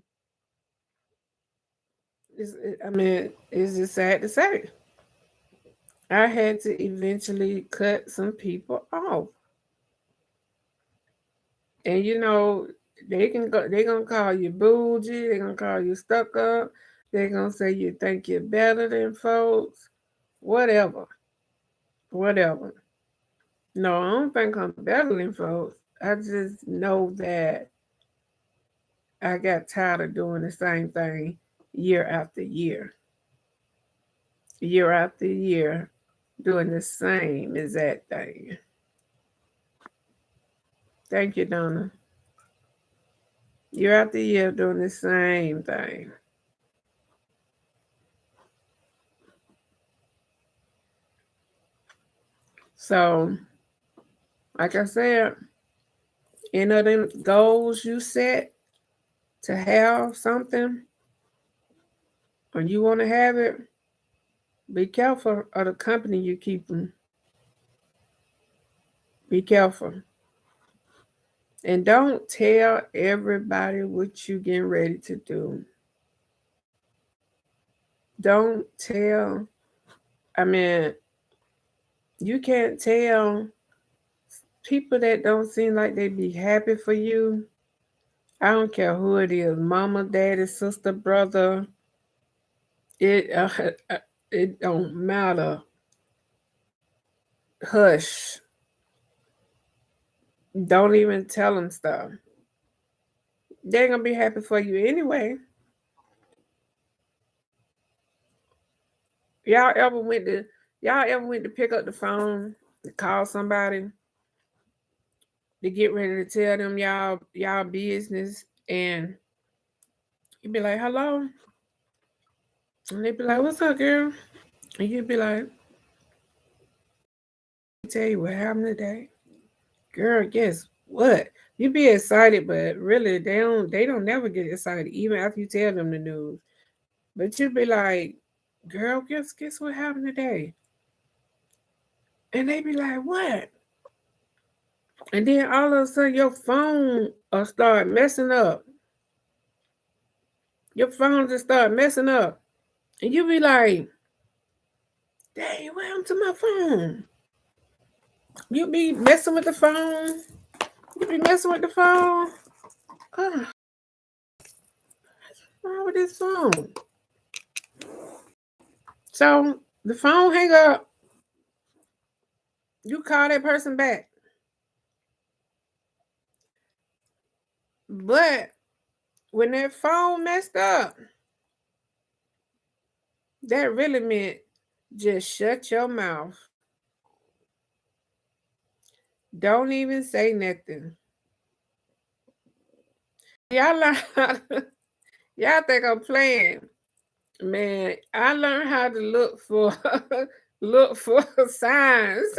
it's just sad to say. I had to eventually cut some people off. And they gonna call you bougie, they gonna call you stuck up, they gonna say you think you're better than folks, whatever. Whatever. No, I don't think I'm better than folks. I just know that I got tired of doing the same thing year after year. Year after year, doing the same exact thing. Thank you, Donna. Year after year, doing the same thing. So, like I said, any of them goals you set to have something, or you want to have it, be careful of the company you keeping. Be careful. And don't tell everybody what you getting ready to do. Don't tell, I mean, you can't tell people that don't seem like they be happy for you. I don't care who it is, mama, daddy, sister, brother. It it don't matter. hush. Don't even tell them stuff. They're gonna be happy for you anyway. Y'all ever went to y'all ever went to pick up the phone to call somebody to get ready to tell them y'all business, and you be like, hello? And they be like, what's up, girl? And you be like, tell you what happened today. Girl, guess what? You be excited, but really they don't never get excited, even after you tell them the news. But you be like, girl, guess what happened today? And they be like, what? And then all of a sudden your phone start messing up. Your phone just start messing up. And you be like, dang, what happened to my phone? You be messing with the phone. You be messing with the phone. Oh, what's wrong with this phone? So the phone hang up. You call that person back. But when that phone messed up, that really meant just shut your mouth. Don't even say nothing. Y'all learn how to, y'all think I'm playing. Man, I learned how to look for look for signs.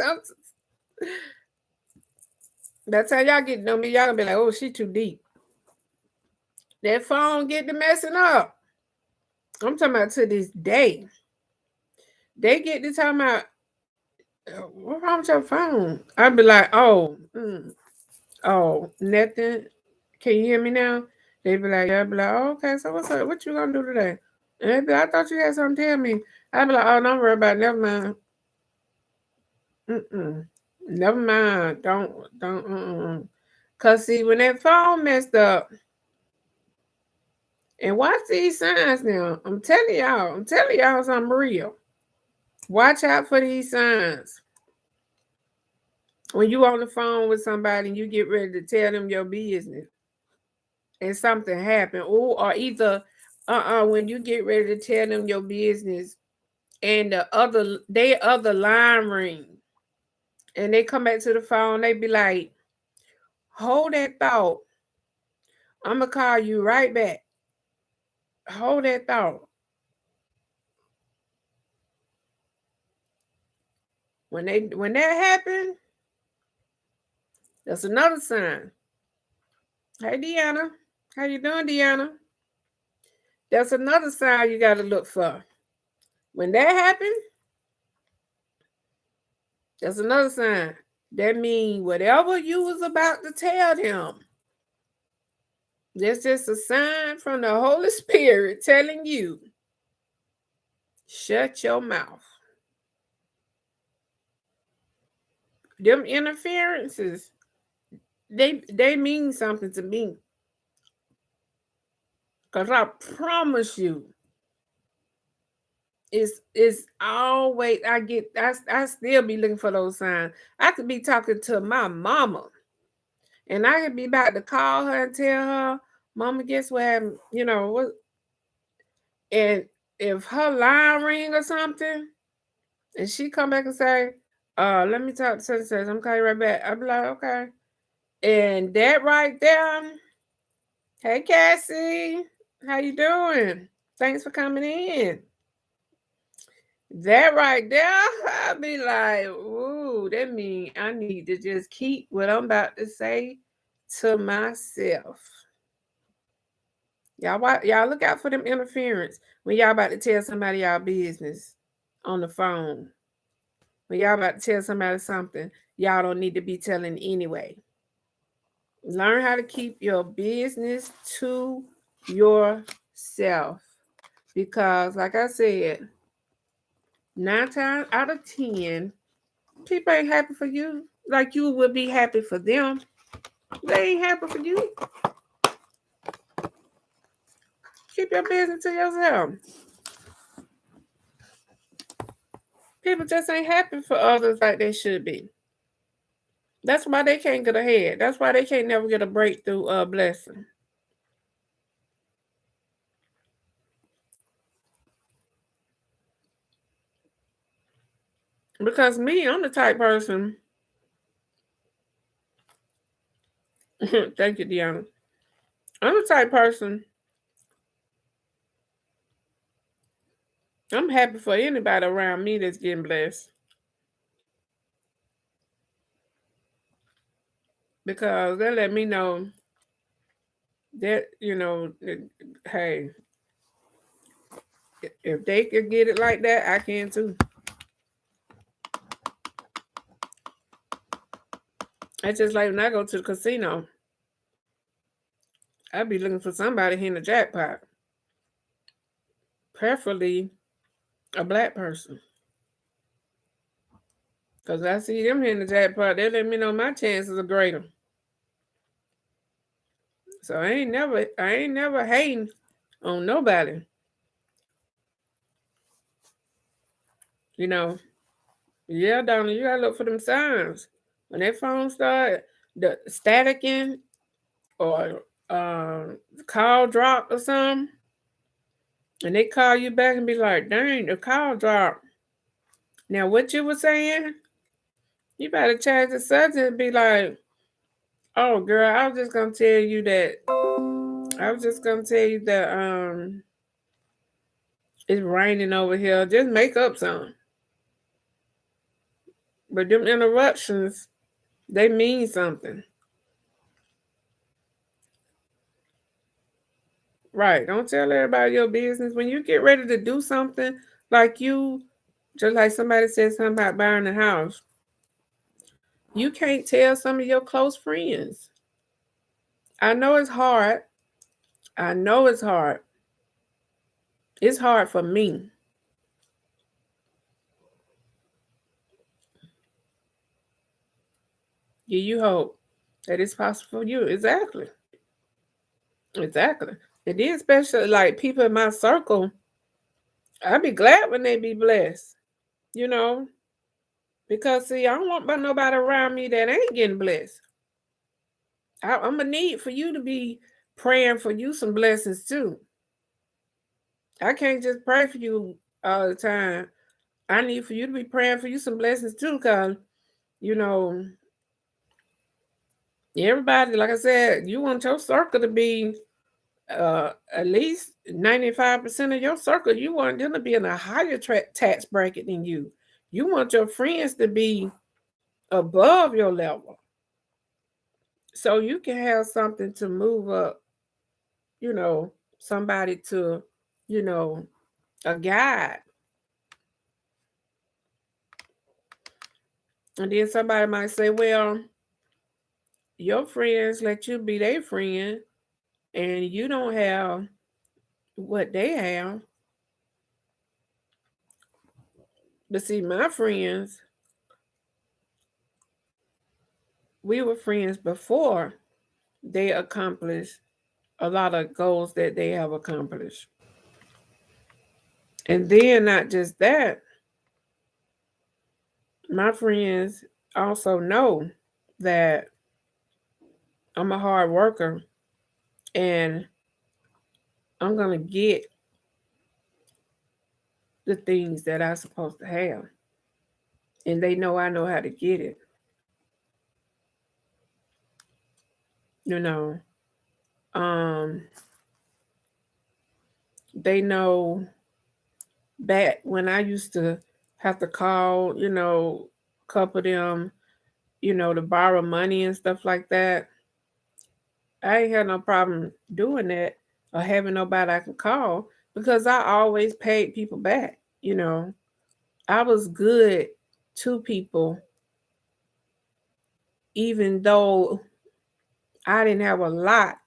That's how y'all get to know me. Y'all gonna be like, oh, she too deep. That phone get to messing up. I'm talking about to this day. They get to talking about what's wrong with your phone? I'd be like, oh, nothing. Can you hear me now? They be like, yeah. I'd be like, oh, okay, so what's up? What you gonna do today? And they be like, I thought you had something to tell me. I'd be like, oh, don't worry about it. Never mind. Mm-mm. Never mind. Don't. Cause see, when that phone messed up, and watch these signs now. I'm telling y'all something real. Watch out for these signs. When you on the phone with somebody and you get ready to tell them your business and something happened, or either when you get ready to tell them your business and their other line ring and they come back to the phone, they be like, hold that thought. I'm gonna call you right back. Hold that thought. When that happened, that's another sign. Hey Deanna, how you doing, Deanna? That's another sign you gotta look for. When that happened, that's another sign. That means whatever you was about to tell them, that's just a sign from the Holy Spirit telling you, shut your mouth. Them interferences, they mean something to me. Cause I promise you, it's always I still be looking for those signs. I could be talking to my mama, and I could be about to call her and tell her, "Mama, guess what happened?" You know what? And if her line ring or something, and she come back and say, let me talk to such and such, I'm calling you right back. I'll be like, okay. And that right there, hey Cassie, how you doing? Thanks for coming in. That right there, I'll be like, ooh, that means I need to just keep what I'm about to say to myself. Y'all look out for them interference when y'all about to tell somebody y'all business on the phone. When y'all about to tell somebody something y'all don't need to be telling anyway. Learn how to keep your business to yourself. Because, like I said, 9 times out of 10, people ain't happy for you like you would be happy for them. They ain't happy for you. Keep your business to yourself. People just ain't happy for others like they should be. That's why they can't get ahead. That's why they can't never get a breakthrough blessing. Because me, I'm the type person. Thank you, Deanna. I'm the type person. I'm happy for anybody around me that's getting blessed. Because they let me know that, hey, if they could get it like that, I can too. It's just like when I go to the casino, I be looking for somebody hitting the jackpot. Preferably a black person. Because I see them hitting the jackpot, they let me know my chances are greater. So I ain't never hating on nobody. You know. Yeah, Donna, you gotta look for them signs. When that phone start the staticking or the call drop or something, and they call you back and be like, dang, the call dropped. Now what you were saying, you better change the subject and be like, oh girl, I was just gonna tell you that it's raining over here. Just make up something. But them interruptions, they mean something. Right. Don't tell everybody your business. When you get ready to do something, like just like somebody said something about buying a house, you can't tell some of your close friends. I know it's hard. I know it's hard. It's hard for me. Give you hope that it's possible for you. Exactly. Exactly. And then especially like people in my circle, I'd be glad when they be blessed, you know, because see, I don't want nobody around me that ain't getting blessed. I'm gonna need for you to be praying for you some blessings too. I can't just pray for you all the time. I need for you to be praying for you some blessings too, cause you know everybody, like I said, you want your circle to be at least 95% of your circle. You want them to be in a higher tax bracket than you. You want your friends to be above your level, so you can have something to move up. You know, somebody to, you know, a guide. And then somebody might say, well, your friends let you be their friend and you don't have what they have. But see, my friends, we were friends before they accomplished a lot of goals that they have accomplished. And then, not just that, my friends also know that I'm a hard worker and I'm going to get the things that I'm supposed to have. And they know I know how to get it. You know, um, they know back when I used to have to call, a couple of them, to borrow money and stuff like that. I ain't had no problem doing that or having nobody I can call because I always paid people back. I was good to people even though I didn't have a lot.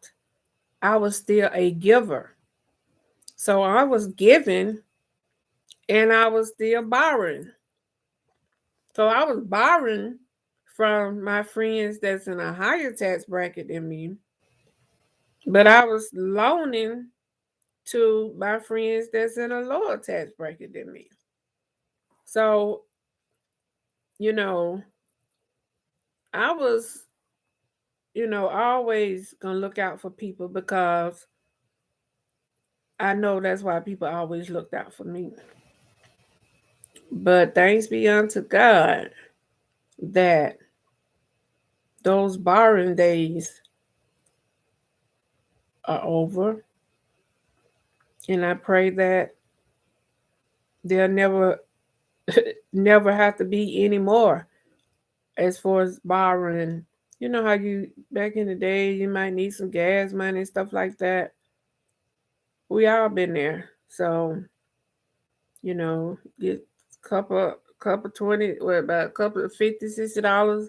I was still a giver. So I was giving and I was still borrowing. So I was borrowing from my friends that's in a higher tax bracket than me, but I was loaning to my friends that's in a lower tax bracket than me. So, you know, I was, always gonna look out for people because I know that's why people always looked out for me. But thanks be unto God that those borrowing days are over. And I pray that there'll never have to be any more as far as borrowing. You know how you back in the day you might need some gas money and stuff like that. We all been there. So, get couple 20, what about a couple of $50, $60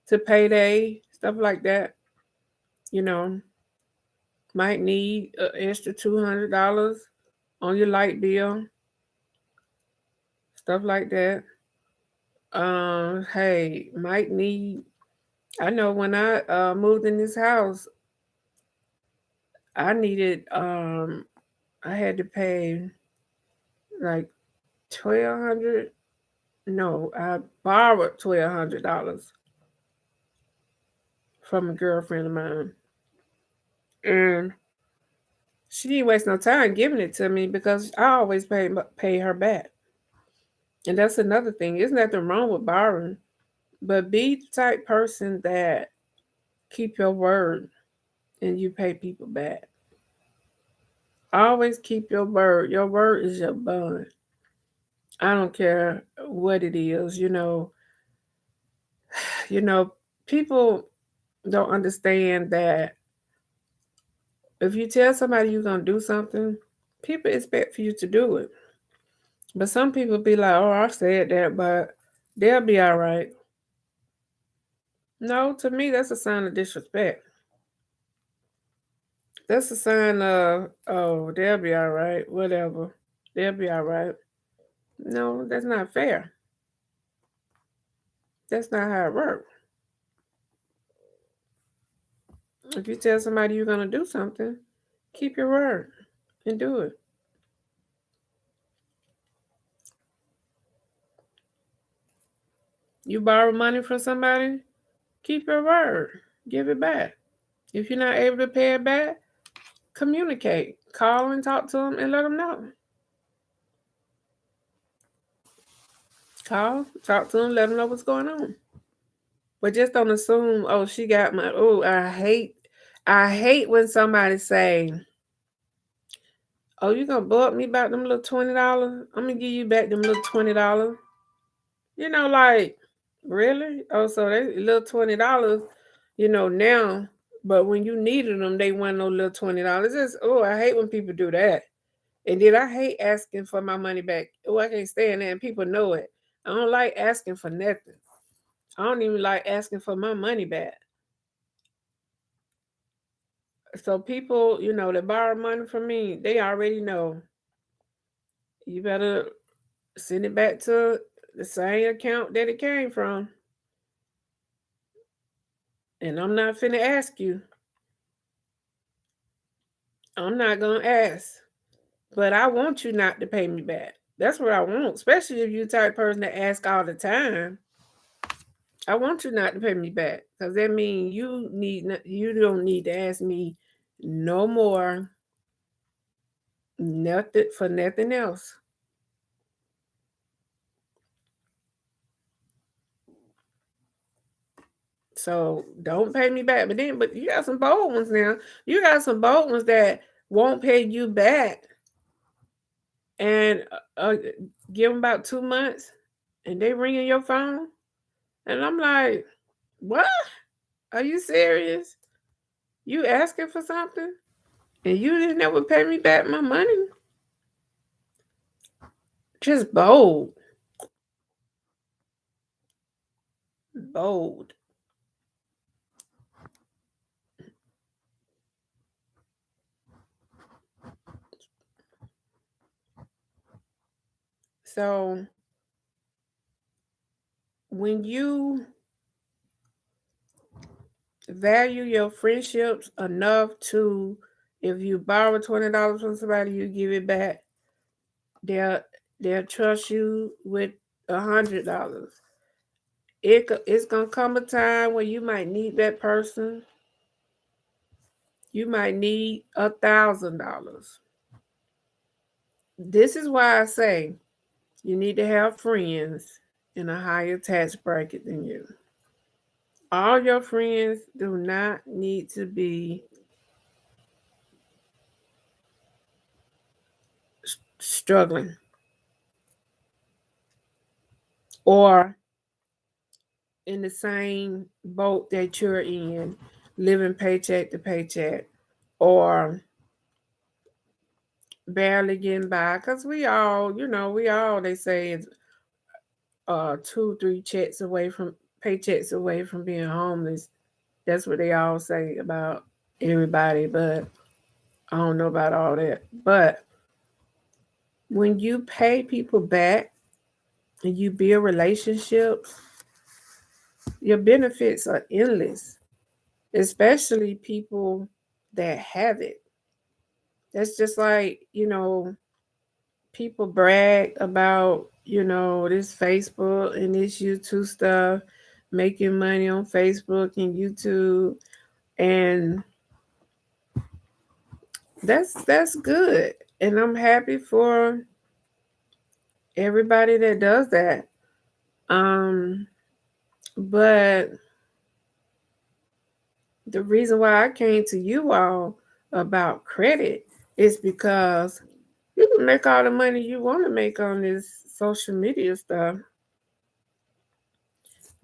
to payday, stuff like that. You know, might need an extra $200 on your light bill, stuff like that. Hey, might need. I know when I moved in this house, I needed. I had to pay like 1,200. No, I borrowed $1,200 from a girlfriend of mine, and she didn't waste no time giving it to me because I always pay her back. And that's another thing. There's nothing wrong with borrowing, but be the type person that keep your word and you pay people back. Always keep your word. Your word is your bond. I don't care what it is. You know, people don't understand that if you tell somebody you're gonna do something, people expect for you to do it. But some people be like, "Oh, I said that, but they'll be all right." No, to me, that's a sign of disrespect. That's a sign of, "Oh, they'll be all right, whatever. They'll be all right." No, that's not fair. That's not how it works. If you tell somebody you're gonna do something, keep your word and do it. You borrow money from somebody, keep your word. Give it back. If you're not able to pay it back, communicate. Call and talk to them and let them know. Call, talk to them, let them know what's going on. But just don't assume, oh, she got my. Oh, I hate when somebody say, "Oh, you gonna bug me about them little $20? I'm gonna give you back them little $20." Like, really? Oh, so they little $20, now. But when you needed them, they want no little $20. Just, oh, I hate when people do that. And then I hate asking for my money back. Oh, I can't stand that. And people know it. I don't like asking for nothing. I don't even like asking for my money back. So people, that borrow money from me, they already know. You better send it back to the same account that it came from. And I'm not finna ask you. I'm not gonna ask. But I want you not to pay me back. That's what I want, especially if you're the type of person that asks all the time. I want you not to pay me back because that means you don't need to ask me no more, nothing for nothing else. So don't pay me back. But you got some bold ones now. You got some bold ones that won't pay you back and give them about 2 months, and they ringing your phone, and I'm like, what? Are you serious? You asking for something, and you didn't never pay me back my money? Just bold, bold. So when you value your friendships enough to, if you borrow $20 from somebody, you give it back. They'll they'll trust you with $100. It's gonna come a time where you might need that person. You might need $1,000. This is why I say you need to have friends in a higher tax bracket than you. All your friends do not need to be struggling or in the same boat that you're in, living paycheck to paycheck, or barely getting by. Because we all, they say, is 2, 3 checks away from paychecks away from being homeless. That's what they all say about everybody, but I don't know about all that. But when you pay people back and you build relationships, your benefits are endless, especially people that have it. That's just like, people brag about, this Facebook and this YouTube stuff, making money on Facebook and YouTube. And that's good. And I'm happy for everybody that does that. Um, but the reason why I came to you all about credit is because you can make all the money you want to make on this social media stuff.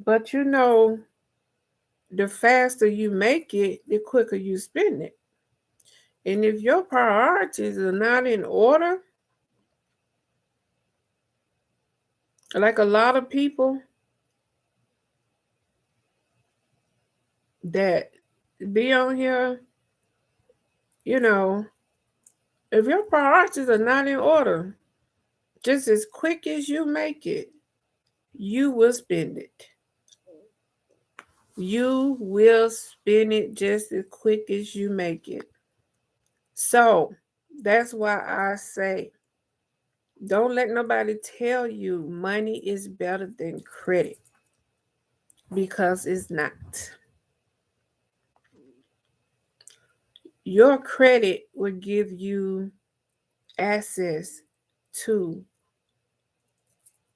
But the faster you make it, the quicker you spend it. And if your priorities are not in order, like a lot of people that be on here, you know, if your priorities are not in order, just as quick as you make it, you will spend it. You will spend it just as quick as you make it. So that's why I say don't let nobody tell you money is better than credit because it's not. Your credit will give you access to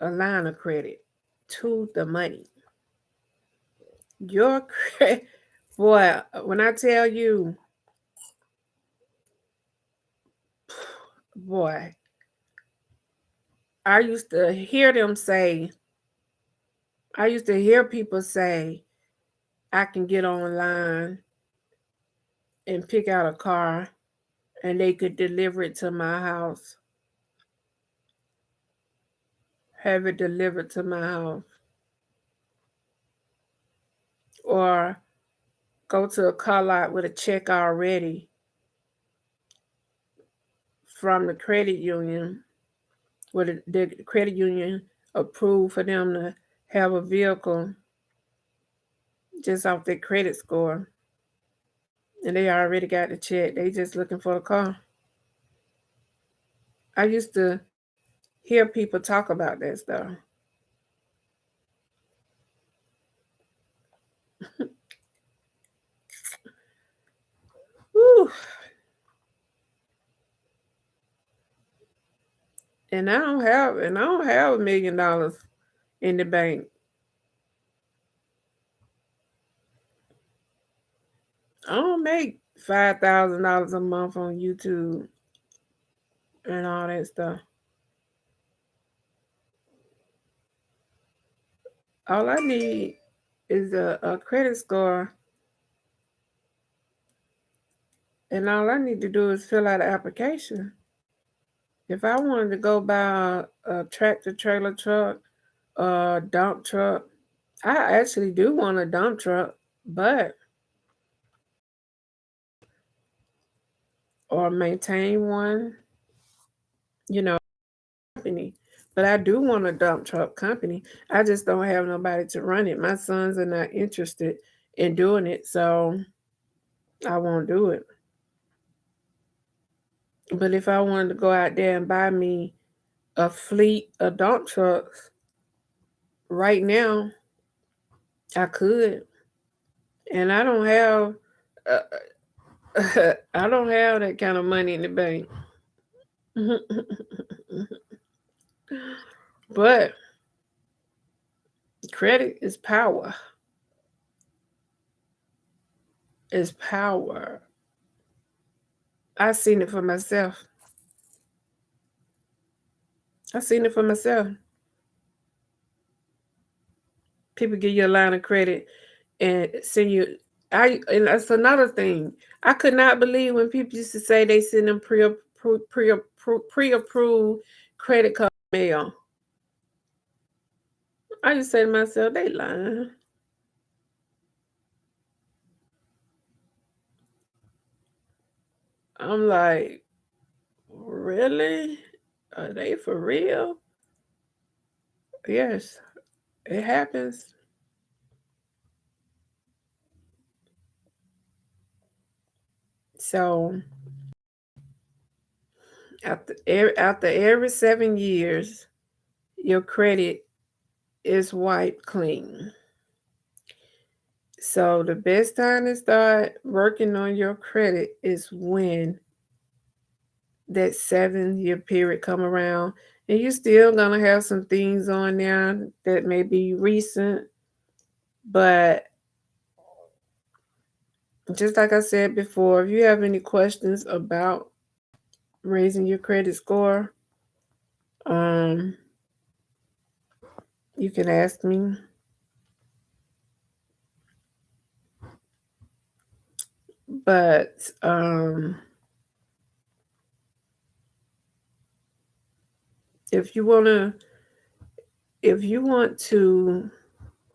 a line of credit, to the money. Your credit, boy, when I tell you, boy, I used to hear them say, I used to hear people say, I can get online and pick out a car and they could deliver it to my house, have it delivered to my house, or go to a car lot with a check already from the credit union, where the credit union approved for them to have a vehicle just off their credit score, and they already got the check. They just looking for a car. I used to hear people talk about that stuff. Whew. And I don't have $1 million in the bank. I don't make $5,000 a month on YouTube and all that stuff. All I need is a credit score, and all I need to do is fill out an application. If I wanted to go buy a tractor trailer truck, a dump truck, I actually do want a dump truck, but or maintain one, you know, company. But I do want a dump truck company. I just don't have nobody to run it. My sons are not interested in doing it, so I won't do it. But if I wanted to go out there and buy me a fleet of dump trucks, right now I could, and I don't have I don't have that kind of money in the bank. But credit is power. It's power. I seen it for myself. I seen it for myself. People give you a line of credit and send you. And that's another thing. I could not believe when people used to say they send them pre-approved credit card mail. I just say to myself, they lying. I'm like, really? Are they for real? Yes, it happens. So after every 7 years, your credit is wiped clean. So the best time to start working on your credit is when that 7 year period come around, and you're still gonna have some things on there that may be recent, but just like I said before, if you have any questions about raising your credit score, um, you can ask me. But if you wanna, if you want to,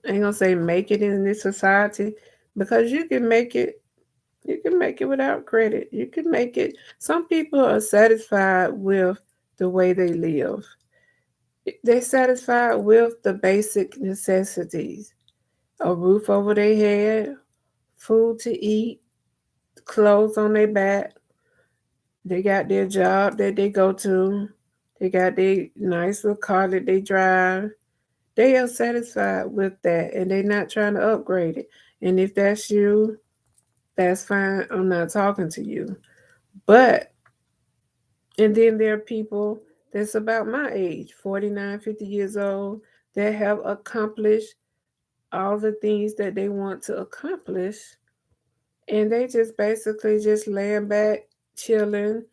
I ain't gonna say make it in this society, because you can make it. You can make it without credit. You can make it. Some people are satisfied with the way they live. They're satisfied with the basic necessities: a roof over their head, food to eat, clothes on their back. They got their job that they go to. They got their nice little car that they drive. They are satisfied with that, and they're not trying to upgrade it. And if that's you, that's fine. I'm not talking to you. But, and then there are people that's about my age, 49, 50 years old, that have accomplished all the things that they want to accomplish. And they just basically just laying back, chilling,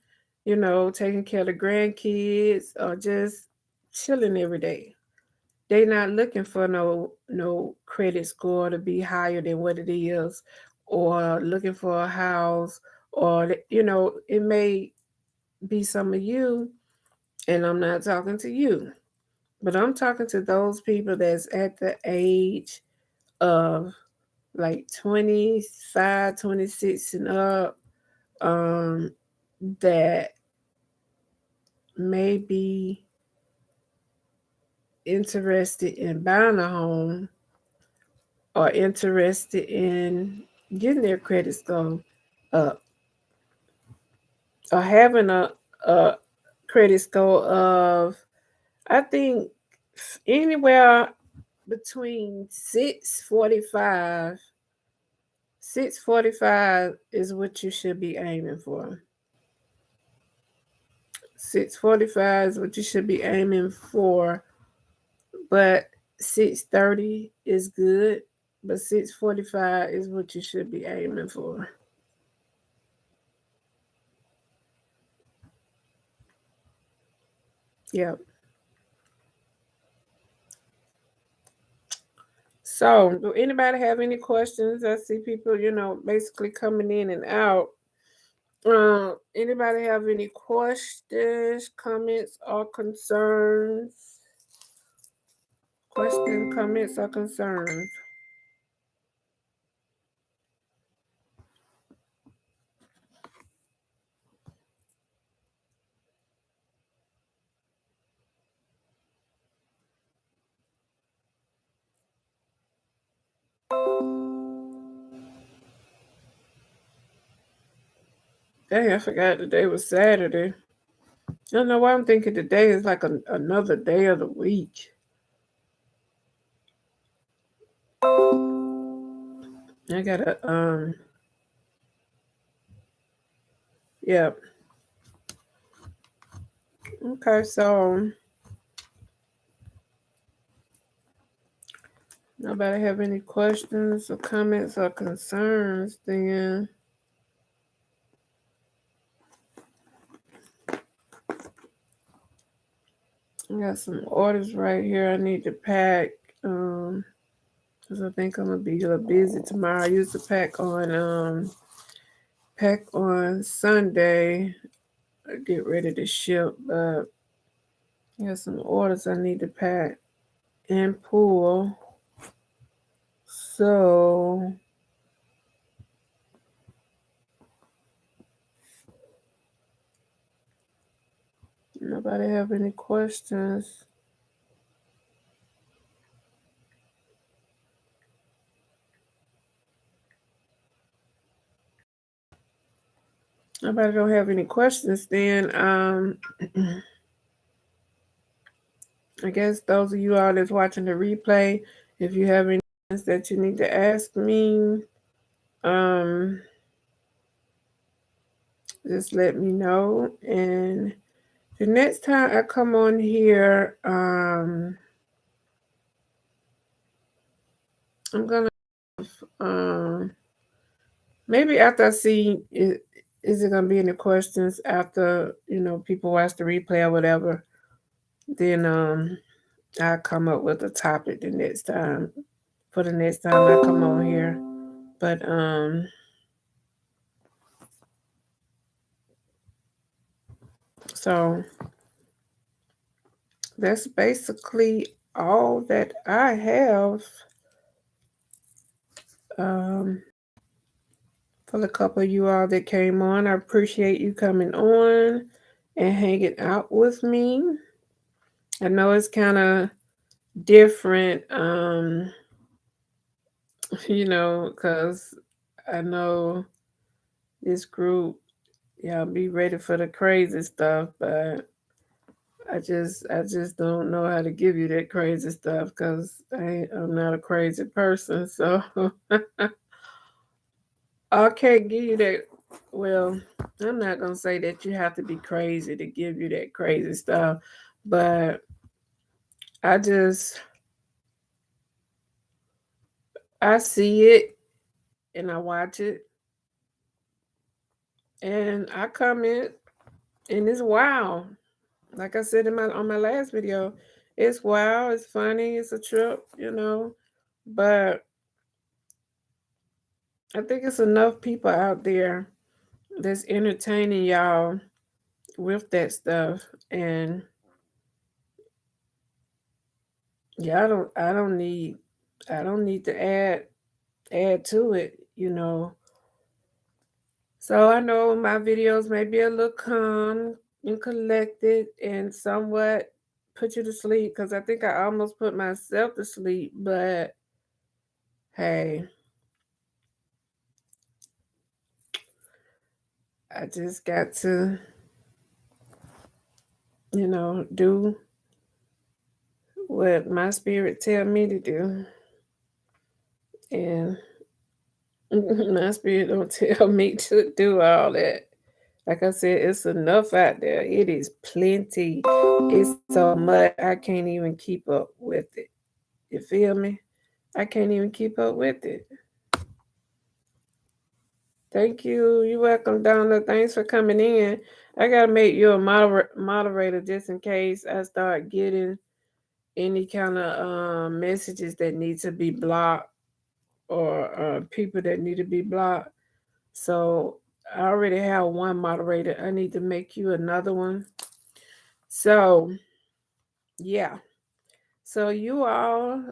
taking care of the grandkids, or just chilling every day. They not looking for no credit score to be higher than what it is, or looking for a house, or it may be some of you, and I'm not talking to you, but I'm talking to those people that's at the age of like 25, 26 and up, um, that may be interested in buying a home, or interested in getting their credit score up, or having a credit score of, I think, anywhere between 645. 645 is what you should be aiming for. 645 is what you should be aiming for, but 630 is good, but 645 is what you should be aiming for. Yep. So, do anybody have any questions? I see people, basically coming in and out. Anybody have any questions, comments, or concerns? Questions, comments, or concerns? Dang, I forgot today was Saturday. I don't know why I'm thinking today is like another day of the week. I gotta yeah. Okay, so nobody have any questions or comments or concerns, then I got some orders right here I need to pack. Cause I think I'm gonna be a little busy tomorrow. I used to pack on Sunday, get ready to ship, but I got some orders I need to pack and pull. So nobody have any questions? Nobody don't have any questions, then I guess those of you all that's watching the replay, if you have any questions that you need to ask me, um, just let me know. And the next time I come on here, I'm gonna um maybe after I see it, is it gonna be any questions after people watch the replay or whatever, then I'll come up with a topic the next time for the next time I come on here. But so that's basically all that I have um, for the couple of you all that came on. I appreciate you coming on and hanging out with me. I know it's kind of different, because I know this group, y'all be ready for the crazy stuff, but I just don't know how to give you that crazy stuff because I'm not a crazy person. So I can't give you that. Well, I'm not gonna say that you have to be crazy to give you that crazy stuff, but I just I see it and I watch it and I comment and it's wild. Like I said in my on my last video, it's wild, it's funny, it's a trip. But I think it's enough people out there that's entertaining y'all with that stuff. And yeah, I don't need to add to it. So I know my videos may be a little calm and collected and somewhat put you to sleep because I think I almost put myself to sleep, but hey, I just got to do what my spirit tell me to do. And my spirit don't tell me to do all that. Like I said, it's enough out there. It is plenty. It's so much I can't even keep up with it. You feel me? I can't even keep up with it. Thank you. You're welcome, Donna. Thanks for coming in. I gotta make you a moderator just in case I start getting any kind of messages that need to be blocked or people that need to be blocked. So I already have one moderator. I need to make you another one. So yeah. So you all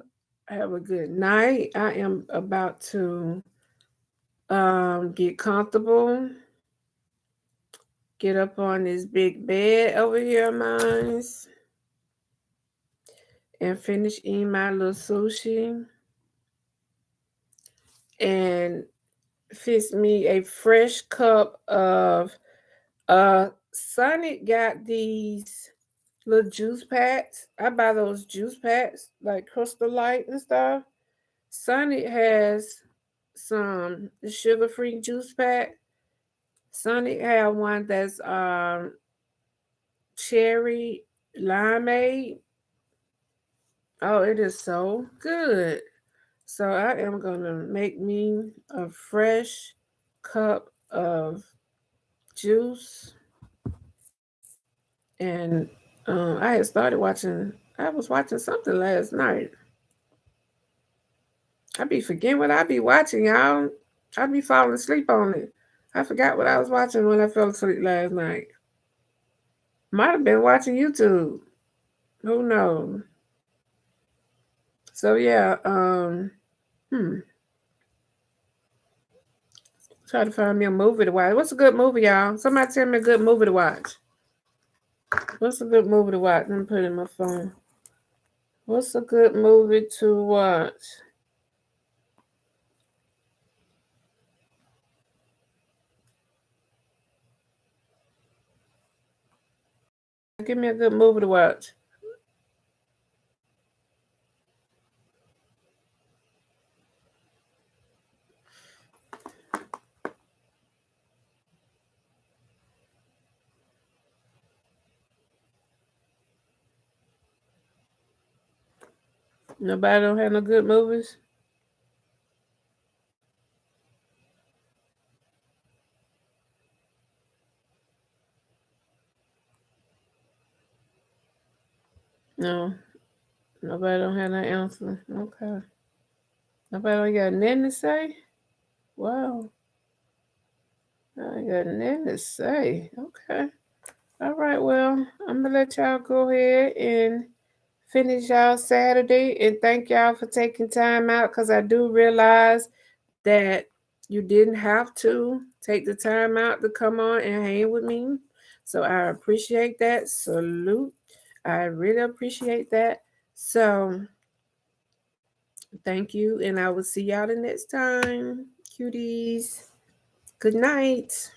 have a good night. I am about to get comfortable, get up on this big bed over here of mine, and finish eating my little sushi and fix me a fresh cup of Sonic got these little juice packs. I buy those juice packs like Crystal Light and stuff. Sonic has some sugar-free juice pack. Sonic had one that's cherry limeade. Oh, it is so good. So I am gonna make me a fresh cup of juice, and I had started watching. I was watching something last night. I be forgetting what I be watching, y'all. I be falling asleep on it. I forgot what I was watching when I fell asleep last night. Might have been watching YouTube. Who knows? So yeah, try to find me a movie to watch. What's a good movie, y'all? Somebody tell me a good movie to watch. What's a good movie to watch? Let me put it in my phone. What's a good movie to watch? Give me a good movie to watch. Nobody don't have no good movies? No. Nobody don't have no answer. Okay. Nobody don't got nothing to say? Wow. I ain't got nothing to say. Okay. All right, well, I'm gonna let y'all go ahead and finish y'all Saturday, and thank y'all for taking time out, because I do realize that you didn't have to take the time out to come on and hang with me. So I appreciate that. Salute. I really appreciate that. So thank you, and I will see y'all the next time. Cuties. Good night.